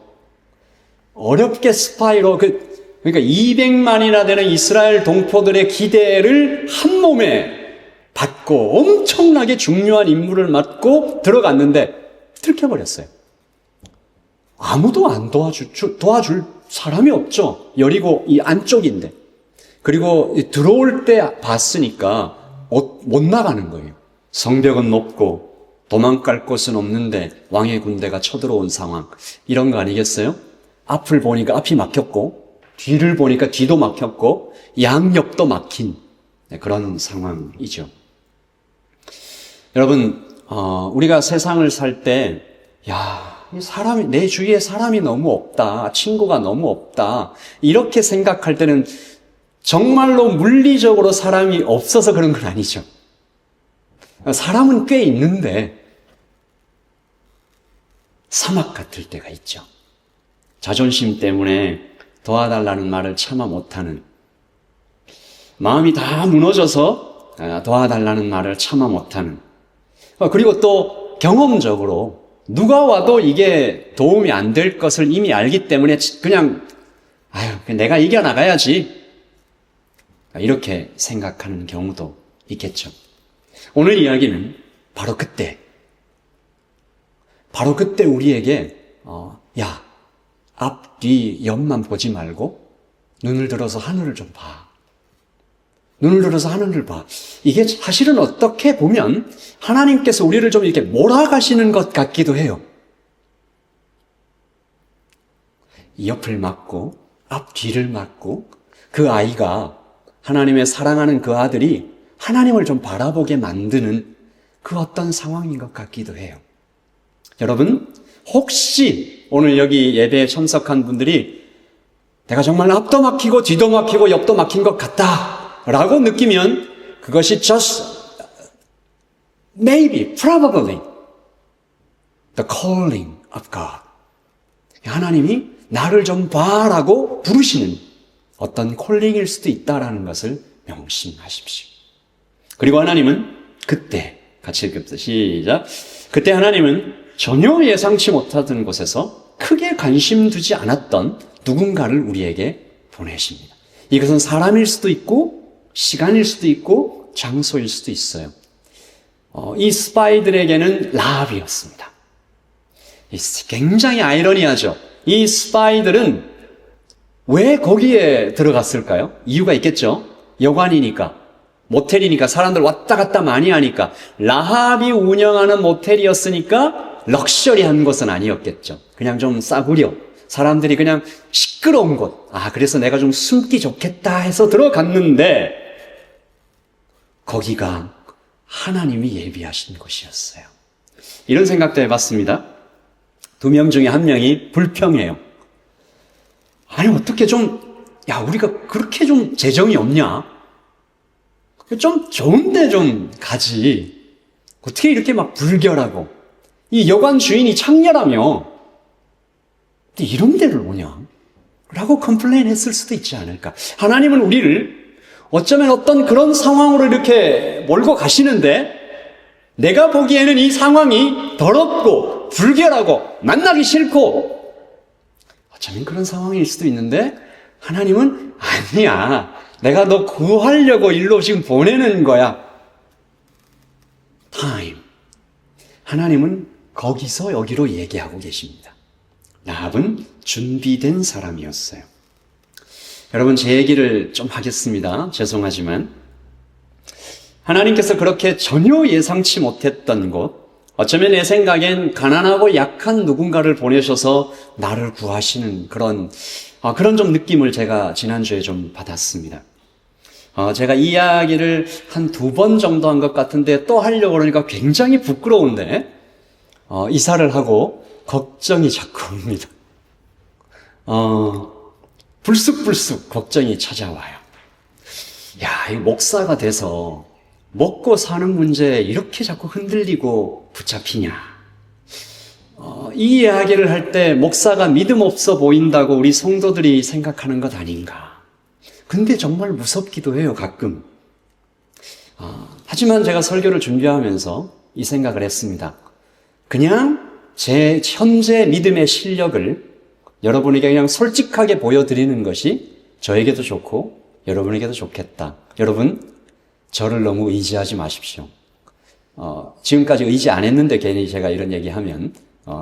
어렵게 스파이로 그러니까 200만이나 되는 이스라엘 동포들의 기대를 한 몸에 받고 엄청나게 중요한 임무를 맡고 들어갔는데 들켜버렸어요. 아무도 안 도와줄 사람이 없죠. 여리고 이 안쪽인데. 그리고 들어올 때 봤으니까 못 나가는 거예요. 성벽은 높고 도망갈 곳은 없는데 왕의 군대가 쳐들어온 상황. 이런 거 아니겠어요? 앞을 보니까 앞이 막혔고 뒤를 보니까 뒤도 막혔고 양옆도 막힌 그런 상황이죠. 여러분, 우리가 세상을 살 때, 내 주위에 사람이 너무 없다, 친구가 너무 없다, 이렇게 생각할 때는 정말로 물리적으로 사람이 없어서 그런 건 아니죠. 사람은 꽤 있는데, 사막 같을 때가 있죠. 자존심 때문에 도와달라는 말을 차마 못하는, 마음이 다 무너져서 도와달라는 말을 차마 못하는, 그리고 또 경험적으로 누가 와도 이게 도움이 안 될 것을 이미 알기 때문에 그냥 내가 이겨나가야지 이렇게 생각하는 경우도 있겠죠. 오늘 이야기는 바로 그때 우리에게 앞, 뒤, 옆만 보지 말고 눈을 들어서 하늘을 좀 봐. 눈을 들어서 하늘을 봐. 이게 사실은 어떻게 보면 하나님께서 우리를 좀 이렇게 몰아가시는 것 같기도 해요. 옆을 막고 앞 뒤를 막고 그 아이가 하나님의 사랑하는 그 아들이 하나님을 좀 바라보게 만드는 그 어떤 상황인 것 같기도 해요. 여러분, 혹시 오늘 여기 예배에 참석한 분들이 내가 정말 앞도 막히고 뒤도 막히고 옆도 막힌 것 같다 라고 느끼면 그것이 just maybe, probably the calling of God. 하나님이 나를 좀 봐라고 부르시는 어떤 콜링일 수도 있다라는 것을 명심하십시오. 그리고 하나님은 그때, 같이 읽읍시다. 시작. 그때 하나님은 전혀 예상치 못하던 곳에서 크게 관심 두지 않았던 누군가를 우리에게 보내십니다. 이것은 사람일 수도 있고 시간일 수도 있고 장소일 수도 있어요. 이 스파이들에게는 라합이었습니다. 굉장히 아이러니하죠. 이 스파이들은 왜 거기에 들어갔을까요? 이유가 있겠죠. 여관이니까, 모텔이니까, 사람들 왔다 갔다 많이 하니까. 라합이 운영하는 모텔이었으니까 럭셔리한 곳은 아니었겠죠. 그냥 좀 싸구려, 사람들이 그냥 시끄러운 곳. 그래서 내가 좀 숨기 좋겠다 해서 들어갔는데 거기가 하나님이 예비하신 곳이었어요. 이런 생각도 해봤습니다. 2명 중에 1명이 불평해요. 아니, 어떻게 우리가 그렇게 좀 재정이 없냐? 좀 좋은데 좀 가지. 어떻게 이렇게 막 불결하고. 이 여관 주인이 창녀라며. 근데 이런 데를 오냐? 라고 컴플레인 했을 수도 있지 않을까. 하나님은 우리를 어쩌면 어떤 그런 상황으로 이렇게 몰고 가시는데 내가 보기에는 이 상황이 더럽고 불결하고 만나기 싫고 어쩌면 그런 상황일 수도 있는데 하나님은 아니야. 내가 너 구하려고 일로 지금 보내는 거야. 타임. 하나님은 거기서 여기로 얘기하고 계십니다. 라합은 준비된 사람이었어요. 여러분, 제 얘기를 좀 하겠습니다. 죄송하지만 하나님께서 그렇게 전혀 예상치 못했던 곳, 어쩌면 내 생각엔 가난하고 약한 누군가를 보내셔서 나를 구하시는 그런 좀 느낌을 제가 지난주에 좀 받았습니다. 제가 이 이야기를 한 2번 정도 한 것 같은데 또 하려고 그러니까 굉장히 부끄러운데 이사를 하고 걱정이 자꾸 옵니다. 불쑥불쑥 걱정이 찾아와요. 이 목사가 돼서 먹고 사는 문제에 이렇게 자꾸 흔들리고 붙잡히냐. 이 이야기를 할 때 목사가 믿음 없어 보인다고 우리 성도들이 생각하는 것 아닌가. 근데 정말 무섭기도 해요, 가끔. 하지만 제가 설교를 준비하면서 이 생각을 했습니다. 그냥 제 현재 믿음의 실력을 여러분에게 그냥 솔직하게 보여드리는 것이 저에게도 좋고 여러분에게도 좋겠다. 여러분, 저를 너무 의지하지 마십시오. 지금까지 의지 안 했는데 괜히 제가 이런 얘기하면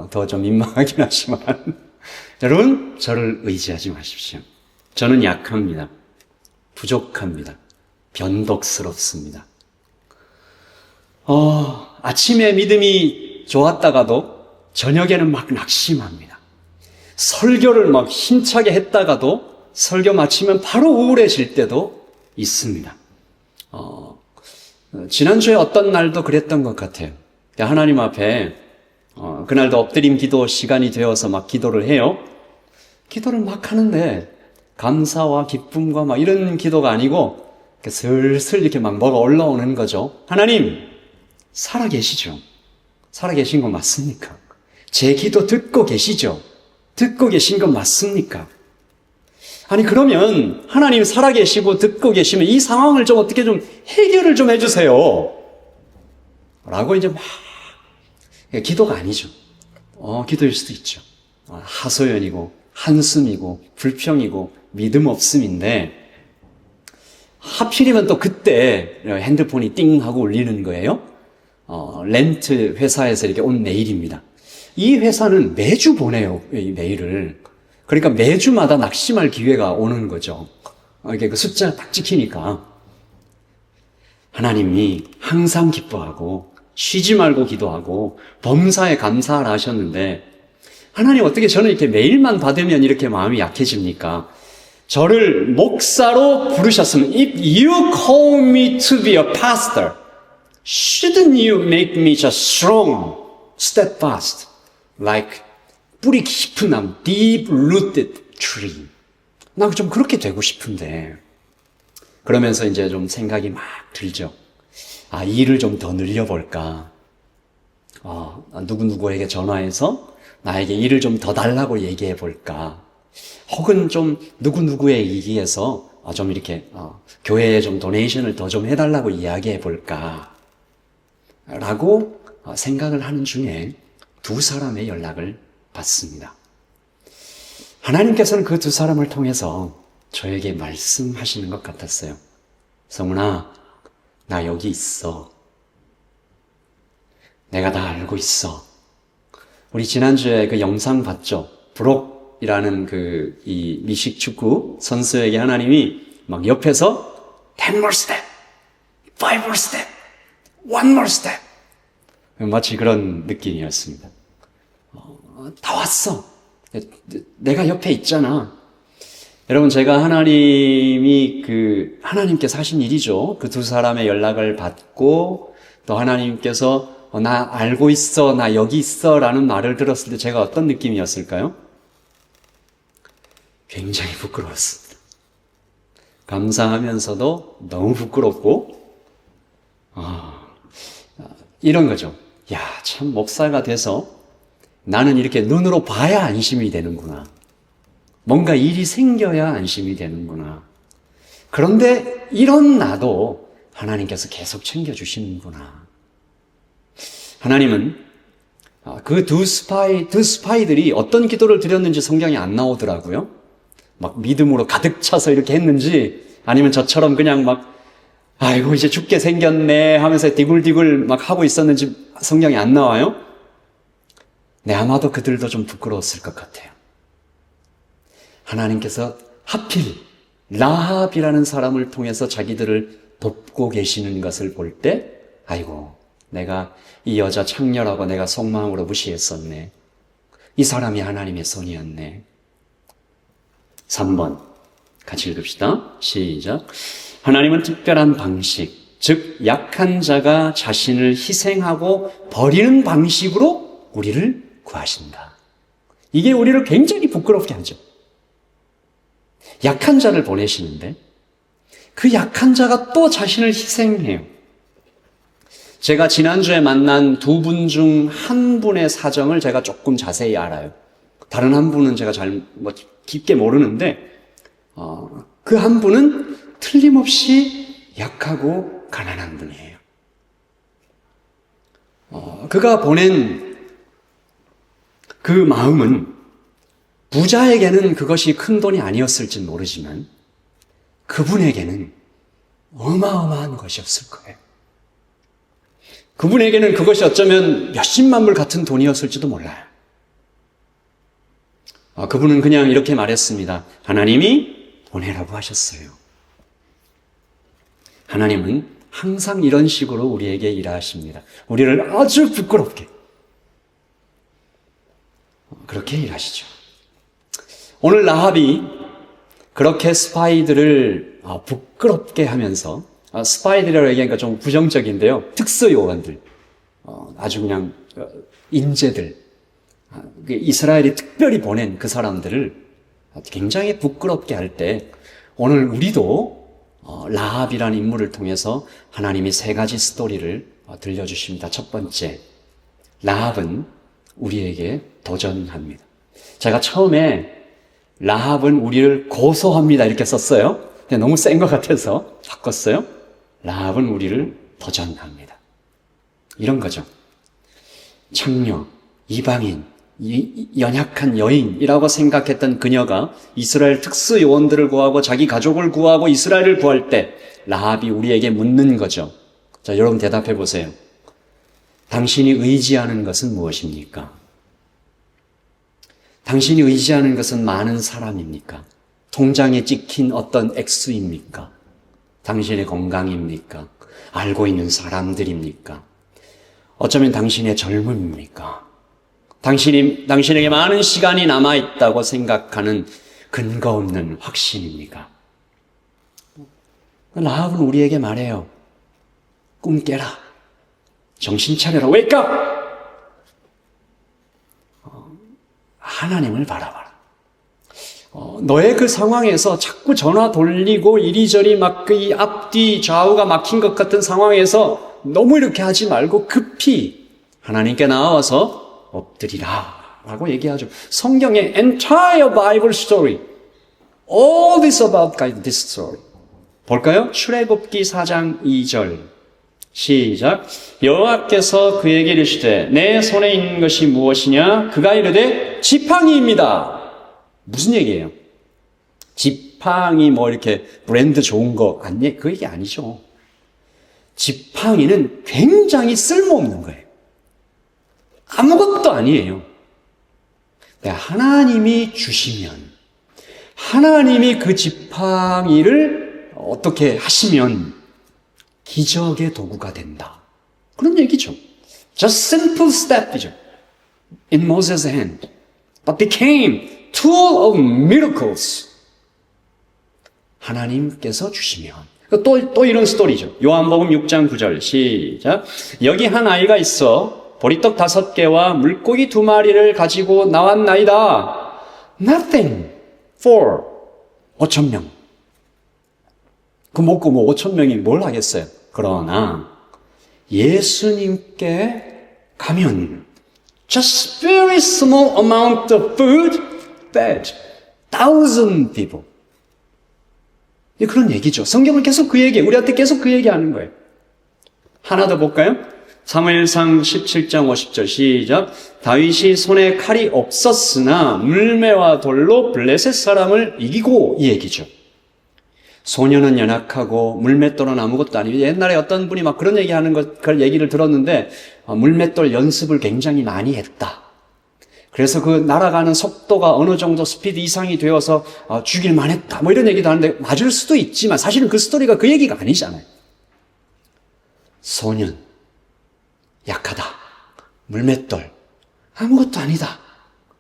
더 좀 민망하긴 하지만 여러분, 저를 의지하지 마십시오. 저는 약합니다. 부족합니다. 변덕스럽습니다. 아침에 믿음이 좋았다가도 저녁에는 막 낙심합니다. 설교를 막 힘차게 했다가도 설교 마치면 바로 우울해질 때도 있습니다. 지난주에 어떤 날도 그랬던 것 같아요. 하나님 앞에 그날도 엎드림 기도 시간이 되어서 막 기도를 해요. 기도를 막 하는데 감사와 기쁨과 막 이런 기도가 아니고 슬슬 이렇게 막 뭐가 올라오는 거죠. 하나님, 살아계시죠? 살아계신 거 맞습니까? 제 기도 듣고 계시죠? 듣고 계신 건 맞습니까? 아니, 그러면 하나님 살아계시고 듣고 계시면 이 상황을 좀 어떻게 좀 해결을 좀 해주세요. 라고 이제 막, 기도가 아니죠. 기도일 수도 있죠. 하소연이고, 한숨이고, 불평이고, 믿음 없음인데, 하필이면 또 그때 핸드폰이 띵 하고 울리는 거예요. 렌트 회사에서 이렇게 온 메일입니다. 이 회사는 매주 보내요, 이 메일을. 그러니까 매주마다 낙심할 기회가 오는 거죠. 이게 그 숫자가 딱 찍히니까. 하나님이 항상 기뻐하고, 쉬지 말고 기도하고, 범사에 감사를 하셨는데, 하나님 어떻게 저는 이렇게 메일만 받으면 이렇게 마음이 약해집니까? 저를 목사로 부르셨으면, if you call me to be a pastor, shouldn't you make me just strong, steadfast, like 뿌리 깊은 나무, deep-rooted tree. 나 좀 그렇게 되고 싶은데. 그러면서 이제 좀 생각이 막 들죠. 일을 좀 더 늘려볼까. 누구누구에게 전화해서 나에게 일을 좀 더 달라고 얘기해볼까. 혹은 좀 누구누구에 얘기해서 좀 이렇게 교회에 좀 도네이션을 더 좀 해달라고 이야기해볼까. 라고 생각을 하는 중에 2사람의 연락을 받습니다. 하나님께서는 그 2사람을 통해서 저에게 말씀하시는 것 같았어요. 성훈아, 나 여기 있어. 내가 다 알고 있어. 우리 지난주에 그 영상 봤죠? 브록 잭이라는 이 미식 축구 선수에게 하나님이 막 옆에서 10 more step, 5 more step, 1 more step. 마치 그런 느낌이었습니다. 다 왔어. 내가 옆에 있잖아. 여러분, 제가 하나님께서 하신 일이죠. 그 두 사람의 연락을 받고 또 하나님께서 나 알고 있어, 나 여기 있어 라는 말을 들었을 때 제가 어떤 느낌이었을까요? 굉장히 부끄러웠습니다. 감사하면서도 너무 부끄럽고, 이런 거죠. 야, 참 목사가 돼서 나는 이렇게 눈으로 봐야 안심이 되는구나. 뭔가 일이 생겨야 안심이 되는구나. 그런데 이런 나도 하나님께서 계속 챙겨주시는구나. 하나님은 그 두 스파이들이 어떤 기도를 드렸는지 성경에 안 나오더라고요. 막 믿음으로 가득 차서 이렇게 했는지, 아니면 저처럼 그냥 막 아이고 이제 죽게 생겼네 하면서 디굴디굴 막 하고 있었는지 성경에 안 나와요. 네, 아마도 그들도 좀 부끄러웠을 것 같아요. 하나님께서 하필 라합이라는 사람을 통해서 자기들을 돕고 계시는 것을 볼 때, 아이고 내가 이 여자 창녀라고 내가 속마음으로 무시했었네. 이 사람이 하나님의 손이었네. 3번 같이 읽읍시다. 시작. 하나님은 특별한 방식, 즉 약한 자가 자신을 희생하고 버리는 방식으로 우리를 구하신다. 이게 우리를 굉장히 부끄럽게 하죠. 약한 자를 보내시는데 그 약한 자가 또 자신을 희생해요. 제가 지난주에 만난 두 분 중 한 분의 사정을 제가 조금 자세히 알아요. 다른 한 분은 제가 잘 깊게 모르는데 그 한 분은 틀림없이 약하고 가난한 분이에요. 그가 보낸 그 마음은 부자에게는 그것이 큰 돈이 아니었을진 모르지만 그분에게는 어마어마한 것이었을 거예요. 그분에게는 그것이 어쩌면 몇십만 불 같은 돈이었을지도 몰라요. 그분은 그냥 이렇게 말했습니다. 하나님이 보내라고 하셨어요. 하나님은 항상 이런 식으로 우리에게 일하십니다. 우리를 아주 부끄럽게 그렇게 일하시죠. 오늘 라합이 그렇게 스파이들을 부끄럽게 하면서, 스파이들이라고 얘기하니까 좀 부정적인데요. 특수요원들, 아주 그냥 인재들, 이스라엘이 특별히 보낸 그 사람들을 굉장히 부끄럽게 할 때, 오늘 우리도 라합이라는 인물을 통해서 하나님이 세 가지 스토리를 들려주십니다. 첫 번째, 라합은 우리에게 도전합니다. 제가 처음에 라합은 우리를 고소합니다 이렇게 썼어요. 근데 너무 센 것 같아서 바꿨어요. 라합은 우리를 도전합니다. 이런 거죠. 창녀, 이방인, 연약한 여인이라고 생각했던 그녀가 이스라엘 특수요원들을 구하고 자기 가족을 구하고 이스라엘을 구할 때 라합이 우리에게 묻는 거죠. 자, 여러분 대답해 보세요. 당신이 의지하는 것은 무엇입니까? 당신이 의지하는 것은 많은 사람입니까? 통장에 찍힌 어떤 액수입니까? 당신의 건강입니까? 알고 있는 사람들입니까? 어쩌면 당신의 젊음입니까? 당신에게 많은 시간이 남아있다고 생각하는 근거 없는 확신입니까? 라합은 우리에게 말해요. 꿈 깨라. 정신 차려라. Wake up! 하나님을 바라봐라. 너의 그 상황에서 자꾸 전화 돌리고 이리저리 막 그 앞뒤 좌우가 막힌 것 같은 상황에서 너무 이렇게 하지 말고 급히 하나님께 나와서 엎드리라 라고 얘기하죠. 성경의 entire Bible story, all this about this story. 볼까요? 출애굽기 4장 2절. 시작. 여호와께서 그에게 이르시되 내 손에 있는 것이 무엇이냐? 그가 이르되 지팡이입니다. 무슨 얘기예요? 지팡이 뭐 이렇게 브랜드 좋은 거 아니? 그 얘기 아니죠. 지팡이는 굉장히 쓸모없는 거예요. 아무것도 아니에요. 하나님이 주시면, 하나님이 그 지팡이를 어떻게 하시면 기적의 도구가 된다. 그런 얘기죠. Just simple step이죠. In Moses' hand. But became tool of miracles. 하나님께서 주시면. 또 이런 스토리죠. 요한복음 6장 9절 시작. 여기 한 아이가 있어 보리떡 5개와 물고기 2마리를 가지고 나왔나이다. Nothing for 5,000명. 그 먹고 5,000명이 뭘 하겠어요? 그러나 예수님께 가면 just very small amount of food fed 1,000 people. 그런 얘기죠. 성경은 계속 그 얘기, 우리한테 계속 그 얘기하는 거예요. 하나 더 볼까요? 사무엘상 17장 50절 시작. 다윗이 손에 칼이 없었으나 물매와 돌로 블레셋 사람을 이기고, 이 얘기죠. 소년은 연약하고 물맷돌은 아무것도 아니고, 옛날에 어떤 분이 막 그런 얘기하는 그런 얘기를 들었는데, 물맷돌 연습을 굉장히 많이 했다. 그래서 그 날아가는 속도가 어느 정도 스피드 이상이 되어서 죽일만 했다. 뭐 이런 얘기도 하는데 맞을 수도 있지만 사실은 그 스토리가 그 얘기가 아니잖아요. 소년, 약하다. 물맷돌, 아무것도 아니다.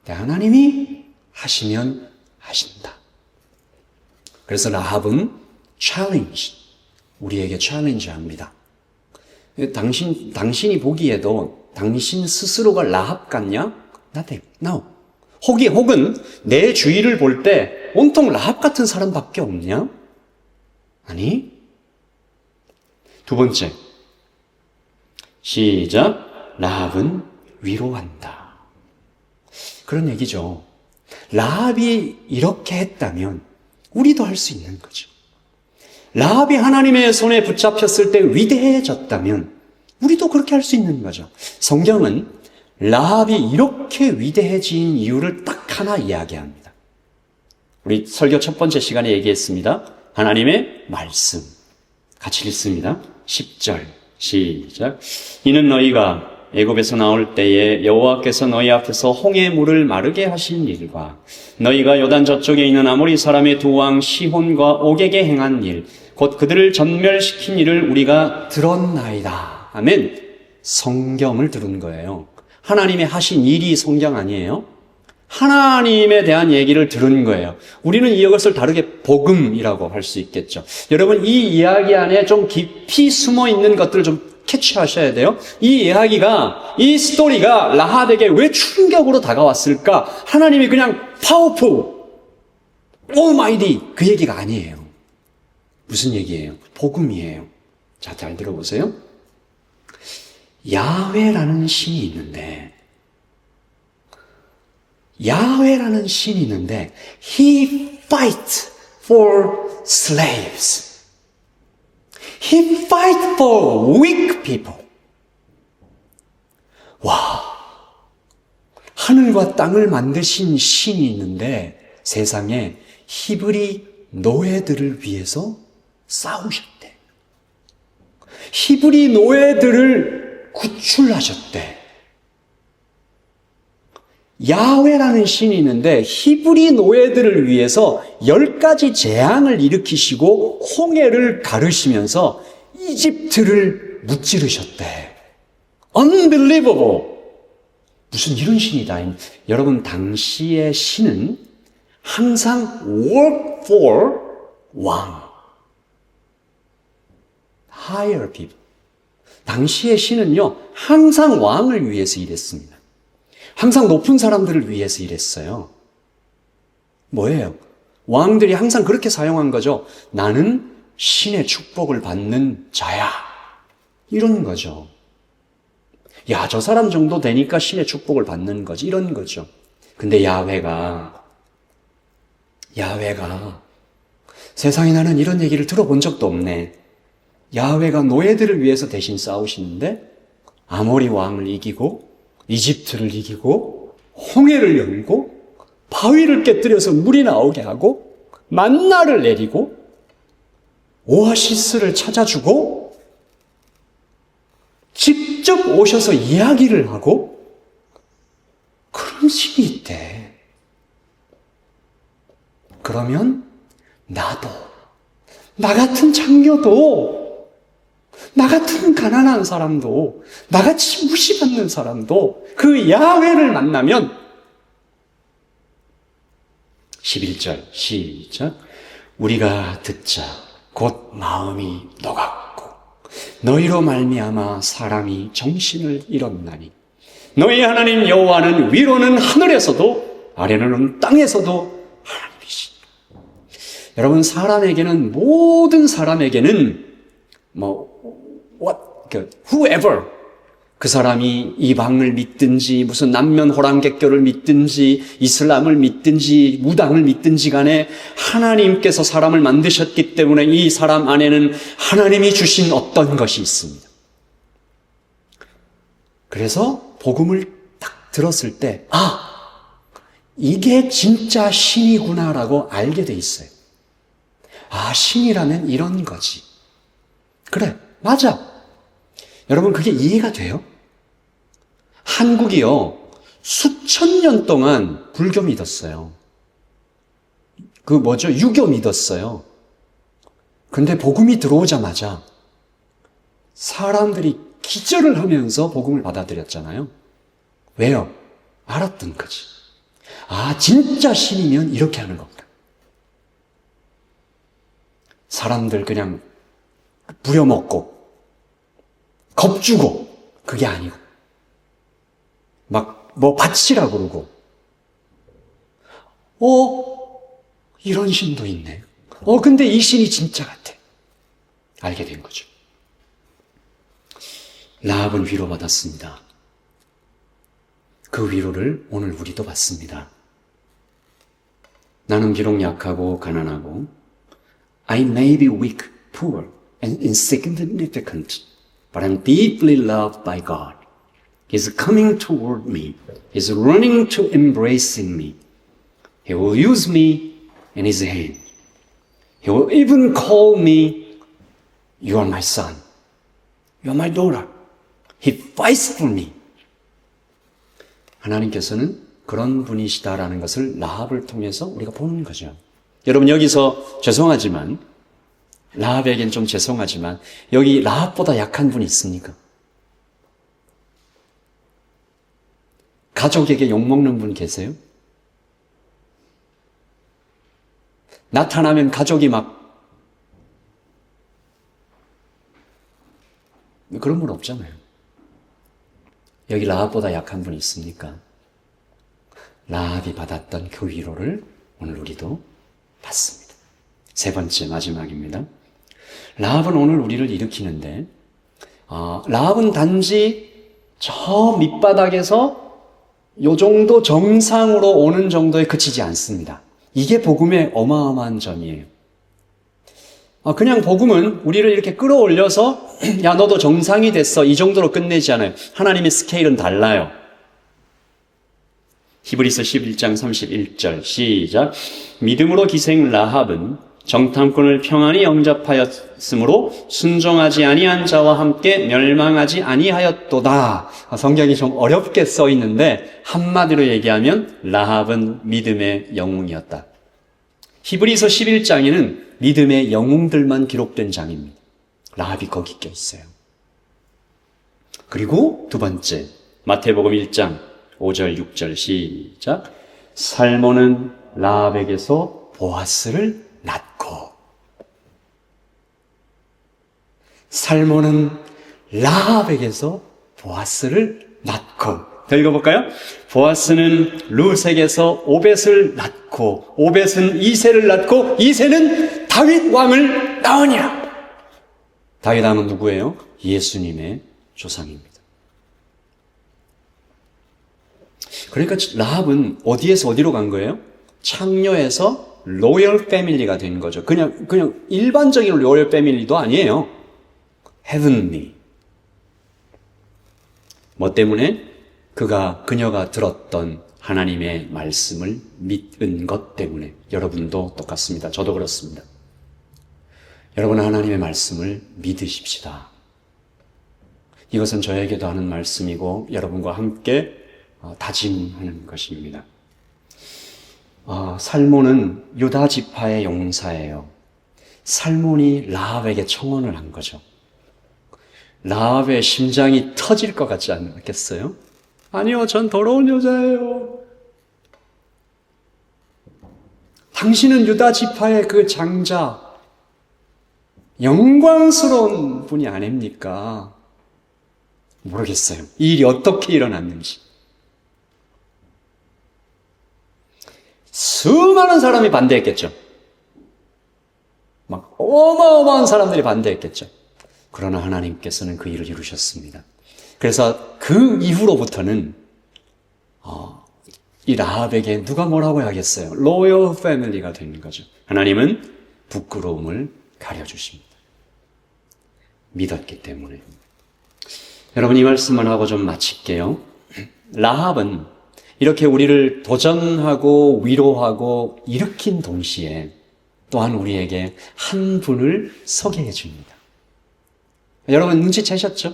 하나님이 하시면 하신다. 그래서 라합은 챌린지, 우리에게 챌린지 합니다. 당신이 보기에도 당신 스스로가 라합 같냐? Nothing. No. 혹은 내 주위를 볼 때 온통 라합 같은 사람밖에 없냐? 아니. 두 번째. 시작. 라합은 위로한다. 그런 얘기죠. 라합이 이렇게 했다면 우리도 할 수 있는 거죠. 라합이 하나님의 손에 붙잡혔을 때 위대해졌다면 우리도 그렇게 할 수 있는 거죠. 성경은 라합이 이렇게 위대해진 이유를 딱 하나 이야기합니다. 우리 설교 첫 번째 시간에 얘기했습니다. 하나님의 말씀. 같이 읽습니다. 10절 시작. 이는 너희가 애굽에서 나올 때에 여호와께서 너희 앞에서 홍해 물을 마르게 하신 일과 너희가 요단 저쪽에 있는 아모리 사람의 두 왕 시혼과 옥에게 행한 일, 곧 그들을 전멸시킨 일을 우리가 들었나이다. 아멘. 성경을 들은 거예요. 하나님의 하신 일이 성경 아니에요? 하나님에 대한 얘기를 들은 거예요. 우리는 이것을 다르게 복음이라고 할 수 있겠죠. 여러분, 이 이야기 안에 좀 깊이 숨어 있는 것들을 좀 캐치하셔야 돼요. 이 이야기가, 이 스토리가 라합에게 왜 충격으로 다가왔을까? 하나님이 그냥 파워풀, almighty 그 얘기가 아니에요. 무슨 얘기예요? 복음이에요. 자, 잘 들어보세요. 야훼라는 신이 있는데, 야훼라는 신이 있는데, He fights for slaves. He fights for weak people. 와, 하늘과 땅을 만드신 신이 있는데 세상에 히브리 노예들을 위해서 싸우셨대. 히브리 노예들을 구출하셨대. 야훼라는 신이 있는데 히브리 노예들을 위해서 10가지 재앙을 일으키시고 홍해를 가르시면서 이집트를 무찌르셨대. Unbelievable. 무슨 이런 신이다. 여러분, 당시의 신은 항상 work for 왕. higher people. 당시의 신은요, 항상 왕을 위해서 일했습니다. 항상 높은 사람들을 위해서 일했어요. 뭐예요? 왕들이 항상 그렇게 사용한 거죠. 나는 신의 축복을 받는 자야. 이런 거죠. 야, 저 사람 정도 되니까 신의 축복을 받는 거지. 이런 거죠. 근데 야훼가 세상에 나는 이런 얘기를 들어본 적도 없네. 야훼가 노예들을 위해서 대신 싸우시는데 아모리 왕을 이기고 이집트를 이기고 홍해를 열고 바위를 깨뜨려서 물이 나오게 하고 만나를 내리고 오아시스를 찾아주고 직접 오셔서 이야기를 하고 그런 당신이 있대. 그러면 나도, 나 같은 장녀도, 나 같은 가난한 사람도, 나같이 무시받는 사람도 그 야훼를 만나면 11절 시작. 우리가 듣자 곧 마음이 녹았고 너희로 말미암아 사람이 정신을 잃었나니 너희 하나님 여호와는 위로는 하늘에서도 아래로는 땅에서도 하나님이시다. 여러분, 사람에게는, 모든 사람에게는 whoever, 그 사람이 이방을 믿든지 무슨 남면 호랑객교를 믿든지 이슬람을 믿든지 무당을 믿든지 간에 하나님께서 사람을 만드셨기 때문에 이 사람 안에는 하나님이 주신 어떤 것이 있습니다. 그래서 복음을 딱 들었을 때 이게 진짜 신이구나라고 알게 돼 있어요. 신이라면 이런 거지. 그래, 맞아. 여러분, 그게 이해가 돼요? 한국이요, 수천 년 동안 불교 믿었어요. 유교 믿었어요. 근데 복음이 들어오자마자 사람들이 기절을 하면서 복음을 받아들였잖아요. 왜요? 알았던 거지. 진짜 신이면 이렇게 하는 겁니다. 사람들 그냥 부려먹고 겁주고 그게 아니고 바치라고 그러고 이런 신도 있네. 근데 이 신이 진짜 같아. 알게 된 거죠. 라합은 위로받았습니다. 그 위로를 오늘 우리도 받습니다. 나는 비록 약하고 가난하고 I may be weak, poor, and insignificant, but I'm deeply loved by God. He's coming toward me. He's running to embracing me. He will use me in His hand. He will even call me, you are my son. You are my daughter. He fights for me. 하나님께서는 그런 분이시다라는 것을 라합을 통해서 우리가 보는 거죠. 여러분, 여기서 죄송하지만, 라합에겐 좀 죄송하지만 여기 라합보다 약한 분이 있습니까? 가족에게 욕먹는 분 계세요? 나타나면 가족이 그런 분 없잖아요. 여기 라합보다 약한 분이 있습니까? 라합이 받았던 그 위로를 오늘 우리도 받습니다. 세 번째, 마지막입니다. 라합은 오늘 우리를 일으키는데, 라합은 단지 저 밑바닥에서 요 정도 정상으로 오는 정도에 그치지 않습니다. 이게 복음의 어마어마한 점이에요. 그냥 복음은 우리를 이렇게 끌어올려서 야, 너도 정상이 됐어, 이 정도로 끝내지 않아요. 하나님의 스케일은 달라요. 히브리서 11장 31절 시작. 믿음으로 기생 라합은 정탐꾼을 평안히 영접하였으므로 순종하지 아니한 자와 함께 멸망하지 아니하였도다. 성경이 좀 어렵게 써 있는데 한마디로 얘기하면 라합은 믿음의 영웅이었다. 히브리서 11장에는 믿음의 영웅들만 기록된 장입니다. 라합이 거기 껴 있어요. 그리고 두 번째, 마태복음 1장 5절 6절 시작. 살몬은 라합에게서 보아스를 낳고, 살몬은 라합에게서 보아스를 낳고. 더 읽어볼까요? 보아스는 룻에게서 오벳을 낳고, 오벳은 이새를 낳고, 이새는 다윗 왕을 낳으니라. 다윗 왕은 누구예요? 예수님의 조상입니다. 그러니까 라합은 어디에서 어디로 간 거예요? 창녀에서 로열 패밀리가 된 거죠. 그냥 일반적인 로열 패밀리도 아니에요. 헤븐리. 뭐 때문에? 그녀가 들었던 하나님의 말씀을 믿은 것 때문에. 여러분도 똑같습니다. 저도 그렇습니다. 여러분은 하나님의 말씀을 믿으십시다. 이것은 저에게도 하는 말씀이고 여러분과 함께 다짐하는 것입니다. 살몬은 유다 지파의 용사예요. 살몬이 라합에게 청혼을 한 거죠. 라합의 심장이 터질 것 같지 않겠어요? 아니요, 전 더러운 여자예요. 당신은 유다 지파의 그 장자, 영광스러운 분이 아닙니까? 모르겠어요. 이 일이 어떻게 일어났는지. 수많은 사람이 반대했겠죠. 막 어마어마한 사람들이 반대했겠죠. 그러나 하나님께서는 그 일을 이루셨습니다. 그래서 그 이후로부터는 이 라합에게 누가 뭐라고 하겠어요? 로열 패밀리가 되는 거죠. 하나님은 부끄러움을 가려주십니다. 믿었기 때문에. 여러분, 이 말씀만 하고 좀 마칠게요. 라합은 이렇게 우리를 도전하고 위로하고 일으킨 동시에 또한 우리에게 한 분을 소개해 줍니다. 여러분 눈치채셨죠?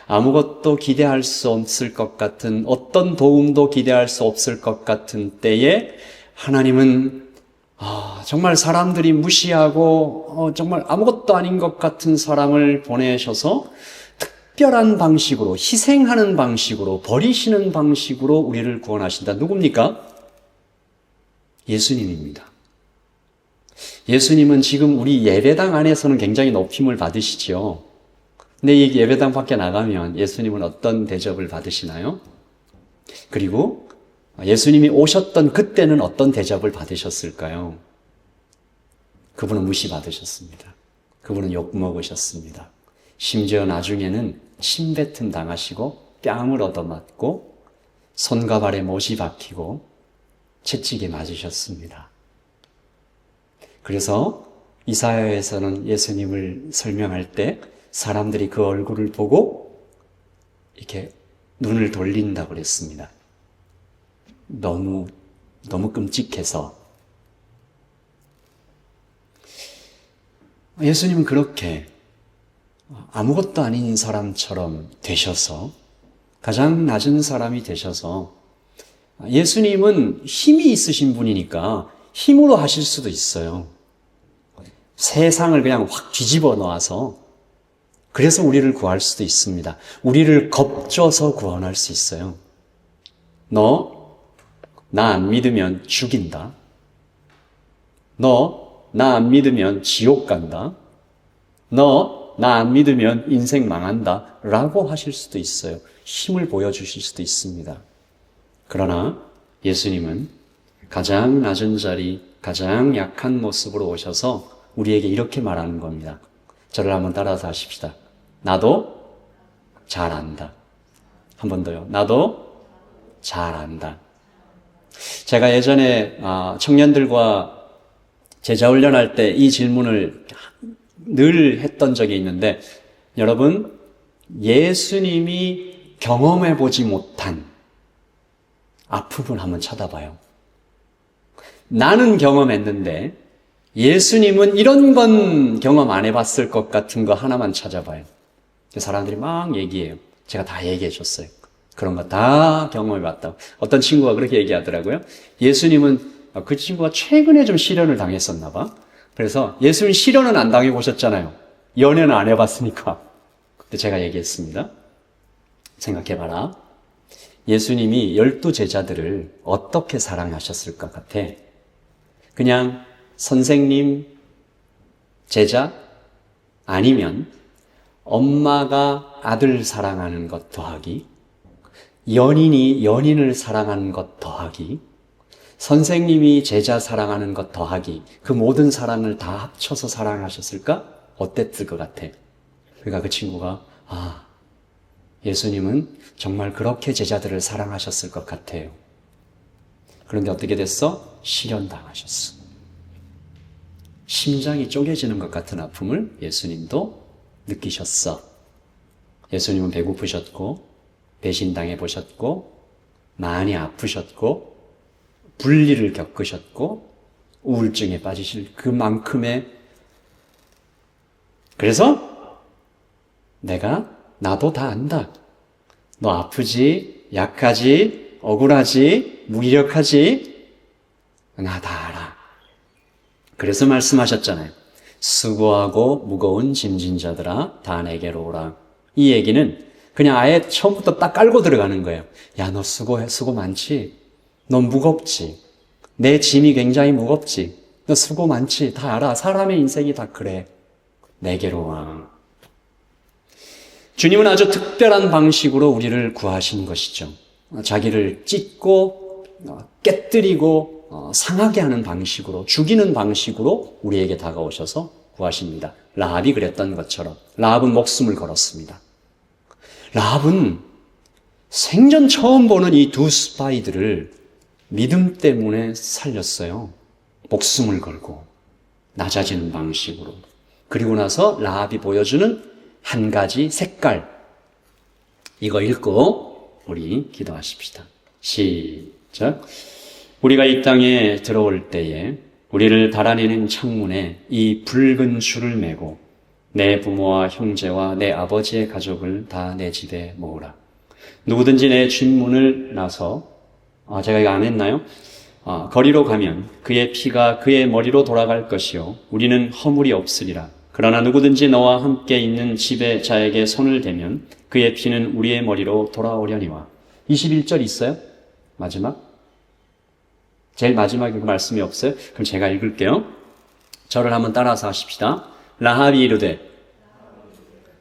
아무것도 기대할 수 없을 것 같은, 어떤 도움도 기대할 수 없을 것 같은 때에 하나님은 정말 사람들이 무시하고 정말 아무것도 아닌 것 같은 사람을 보내셔서 특별한 방식으로, 희생하는 방식으로, 버리시는 방식으로 우리를 구원하신다. 누굽니까? 예수님입니다. 예수님은 지금 우리 예배당 안에서는 굉장히 높임을 받으시죠. 근데 이 예배당 밖에 나가면 예수님은 어떤 대접을 받으시나요? 그리고 예수님이 오셨던 그때는 어떤 대접을 받으셨을까요? 그분은 무시받으셨습니다. 그분은 욕먹으셨습니다. 심지어 나중에는 침뱉음 당하시고 뺨을 얻어맞고 손과 발에 못이 박히고 채찍에 맞으셨습니다. 그래서 이사야에서는 예수님을 설명할 때 사람들이 그 얼굴을 보고 이렇게 눈을 돌린다고 그랬습니다. 너무 끔찍해서. 예수님은 그렇게 아무것도 아닌 사람처럼 되셔서, 가장 낮은 사람이 되셔서, 예수님은 힘이 있으신 분이니까 힘으로 하실 수도 있어요. 세상을 그냥 확 뒤집어 놓아서, 그래서 우리를 구할 수도 있습니다. 우리를 겁줘서 구원할 수 있어요. 너 나 안 믿으면 죽인다. 너 나 안 믿으면 지옥 간다. 너 나 안 믿으면 인생 망한다. 라고 하실 수도 있어요. 힘을 보여주실 수도 있습니다. 그러나 예수님은 가장 낮은 자리, 가장 약한 모습으로 오셔서 우리에게 이렇게 말하는 겁니다. 저를 한번 따라서 하십시다. 나도 잘 안다. 한 번 더요. 나도 잘 안다. 제가 예전에 청년들과 제자 훈련할 때 이 질문을 늘 했던 적이 있는데, 여러분, 예수님이 경험해 보지 못한 아픔을 한번 찾아봐요. 나는 경험했는데 예수님은 이런 건 경험 안 해봤을 것 같은 거 하나만 찾아봐요. 사람들이 막 얘기해요. 제가 다 얘기해 줬어요. 그런 거 다 경험해봤다고. 어떤 친구가 그렇게 얘기하더라고요. 예수님은, 그 친구가 최근에 좀 시련을 당했었나 봐. 그래서 예수님 시련은 안 당해보셨잖아요. 연애는 안 해봤으니까. 그때 제가 얘기했습니다. 생각해봐라. 예수님이 12 제자들을 어떻게 사랑하셨을 것 같아? 그냥 선생님, 제자, 아니면 엄마가 아들 사랑하는 것 더하기, 연인이 연인을 사랑하는 것 더하기, 선생님이 제자 사랑하는 것 더하기, 그 모든 사랑을 다 합쳐서 사랑하셨을까? 어땠을 것 같아? 그러니까 그 친구가, 예수님은 정말 그렇게 제자들을 사랑하셨을 것 같아요. 그런데 어떻게 됐어? 시련당하셨어. 심장이 쪼개지는 것 같은 아픔을 예수님도 느끼셨어. 예수님은 배고프셨고, 배신당해 보셨고, 많이 아프셨고, 분리를 겪으셨고, 우울증에 빠지실 그만큼의, 그래서 나도 다 안다. 너 아프지? 약하지, 억울하지, 무기력하지, 나 다 알아. 그래서 말씀하셨잖아요. 수고하고 무거운 짐진 자들아 다 내게로 오라. 이 얘기는 그냥 아예 처음부터 딱 깔고 들어가는 거예요. 야, 너 수고해, 수고 많지? 너 무겁지? 내 짐이 굉장히 무겁지? 너 수고 많지? 다 알아. 사람의 인생이 다 그래. 내게로 와. 주님은 아주 특별한 방식으로 우리를 구하신 것이죠. 자기를 찢고 깨뜨리고 상하게 하는 방식으로, 죽이는 방식으로 우리에게 다가오셔서 구하십니다. 라합이 그랬던 것처럼 라합은 목숨을 걸었습니다. 라합은 생전 처음 보는 이 두 스파이들을 믿음 때문에 살렸어요. 목숨을 걸고 낮아지는 방식으로. 그리고 나서 라합이 보여주는 한 가지 색깔, 이거 읽고 우리 기도하십시다. 시작. 우리가 이 땅에 들어올 때에 우리를 달아내는 창문에 이 붉은 줄을 메고 내 부모와 형제와 내 아버지의 가족을 다 내 집에 모으라. 누구든지 내 뒷문을 나서, 제가 이거 안 했나요? 거리로 가면 그의 피가 그의 머리로 돌아갈 것이요 우리는 허물이 없으리라. 그러나 누구든지 너와 함께 있는 집의 자에게 손을 대면 그의 피는 우리의 머리로 돌아오려니와. 21절 있어요? 마지막? 제일 마지막에 그 말씀이 없어요? 그럼 제가 읽을게요. 저를 한번 따라서 하십시다. 라합이 이르되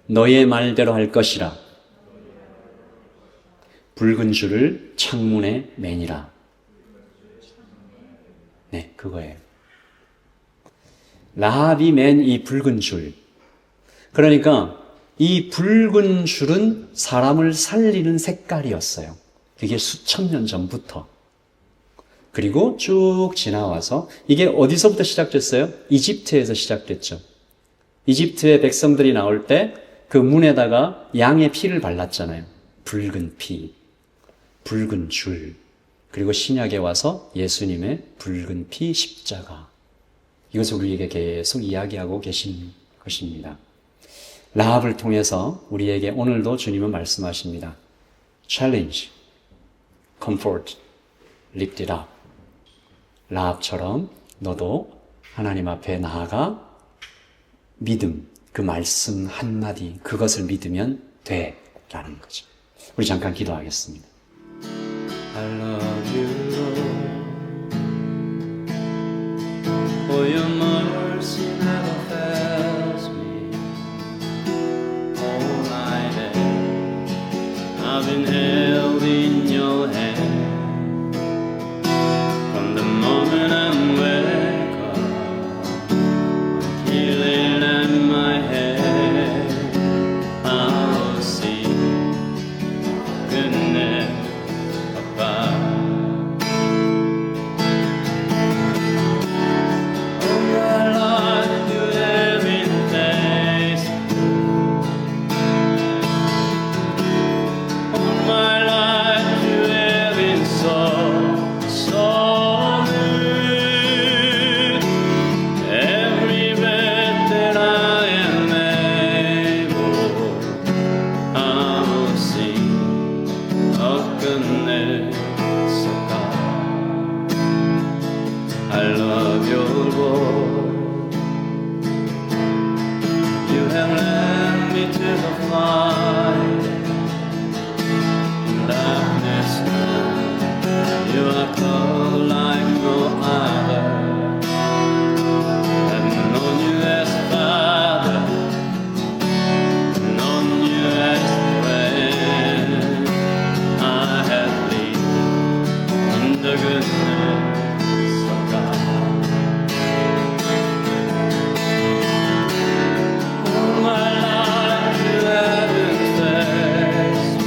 너의 말대로 할 것이라. 붉은 줄을 창문에 매니라. 네, 그거예요. 라합이 맨 이 붉은 줄. 그러니까 이 붉은 줄은 사람을 살리는 색깔이었어요. 그게 수천 년 전부터. 그리고 쭉 지나와서 이게 어디서부터 시작됐어요? 이집트에서 시작됐죠. 이집트의 백성들이 나올 때 그 문에다가 양의 피를 발랐잖아요. 붉은 피, 붉은 줄. 그리고 신약에 와서 예수님의 붉은 피 십자가. 이것을 우리에게 계속 이야기하고 계신 것입니다. 라합을 통해서 우리에게 오늘도 주님은 말씀하십니다. Challenge, comfort, lift it up. 라합처럼 너도 하나님 앞에 나아가 믿음, 그 말씀 한마디, 그것을 믿으면 돼 라는 거죠. 우리 잠깐 기도하겠습니다. I love you, Lord, for your mercy never fails me. All my day I've been held in your hand. From the moment I wake up until I lay my head, I will see goodness above. All my life you have been faithful. All my life you have been so good. Every breath that I am able, I will sing of goodness of God. I love your Lord. You have led me to the light. In darkness now, you are close like no other. I've known you as Father, known you as friend. I have lived in the goodness of God. All my life you have been faithful.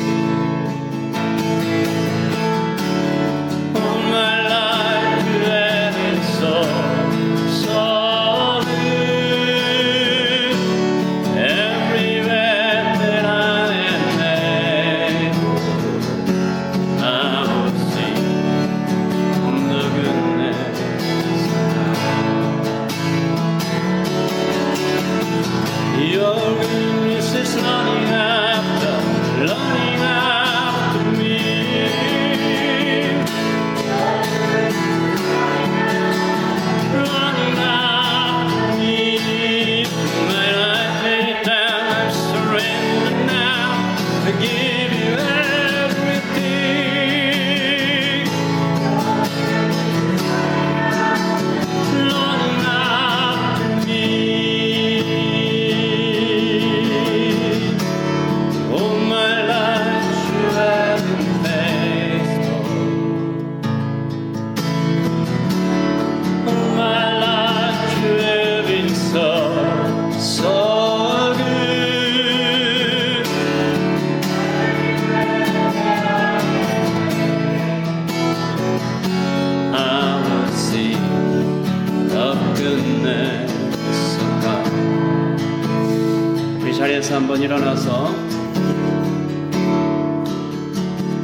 자리에서 한번 일어나서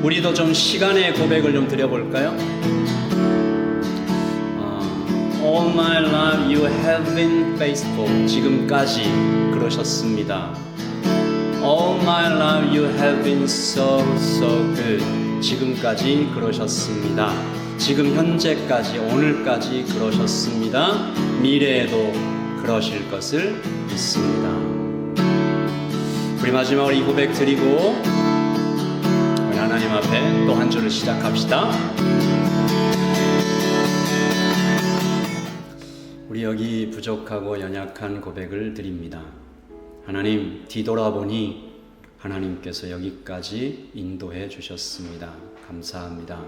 우리도 좀 시간의 고백을 좀 드려볼까요? All my life you have been faithful. 지금까지 그러셨습니다. All my life you have been so good. 지금까지 그러셨습니다. 지금 현재까지 오늘까지 그러셨습니다. 미래에도 그러실 것을 믿습니다. 우리 마지막으로 이 고백 드리고 우리 하나님 앞에 또 한 주를 시작합시다. 우리 여기 부족하고 연약한 고백을 드립니다. 하나님, 뒤돌아보니 하나님께서 여기까지 인도해 주셨습니다. 감사합니다.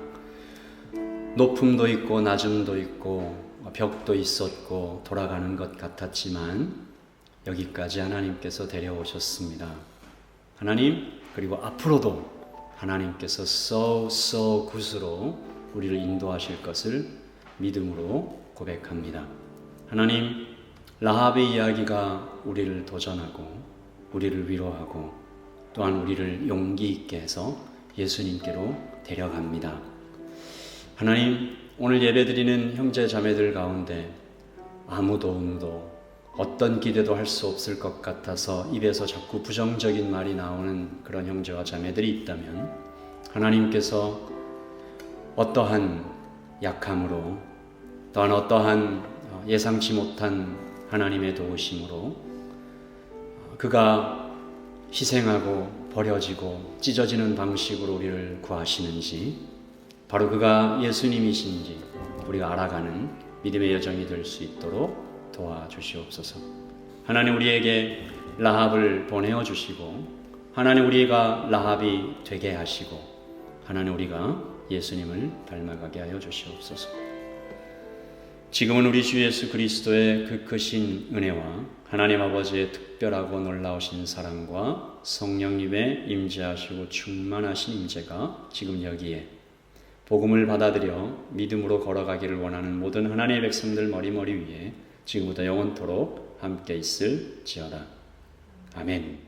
높음도 있고 낮음도 있고 벽도 있었고 돌아가는 것 같았지만 여기까지 하나님께서 데려오셨습니다. 하나님, 그리고 앞으로도 하나님께서 so good으로 우리를 인도하실 것을 믿음으로 고백합니다. 하나님, 라합의 이야기가 우리를 도전하고 우리를 위로하고 또한 우리를 용기 있게 해서 예수님께로 데려갑니다. 하나님, 오늘 예배드리는 형제 자매들 가운데 아무도 어떤 기대도 할 수 없을 것 같아서 입에서 자꾸 부정적인 말이 나오는 그런 형제와 자매들이 있다면 하나님께서 어떠한 약함으로 또한 어떠한 예상치 못한 하나님의 도우심으로 그가 희생하고 버려지고 찢어지는 방식으로 우리를 구하시는지 바로 그가 예수님이신지 우리가 알아가는 믿음의 여정이 될 수 있도록 도와주시옵소서. 하나님, 우리에게 라합을 보내어 주시고 하나님, 우리가 라합이 되게 하시고 하나님, 우리가 예수님을 닮아가게 하여 주시옵소서. 지금은 우리 주 예수 그리스도의 그 크신 은혜와 하나님 아버지의 특별하고 놀라우신 사랑과 성령님의 임재하시고 충만하신 임재가 지금 여기에 복음을 받아들여 믿음으로 걸어가기를 원하는 모든 하나님의 백성들 머리 위에 지금부터 영원토록 함께 있을지어다. 아멘.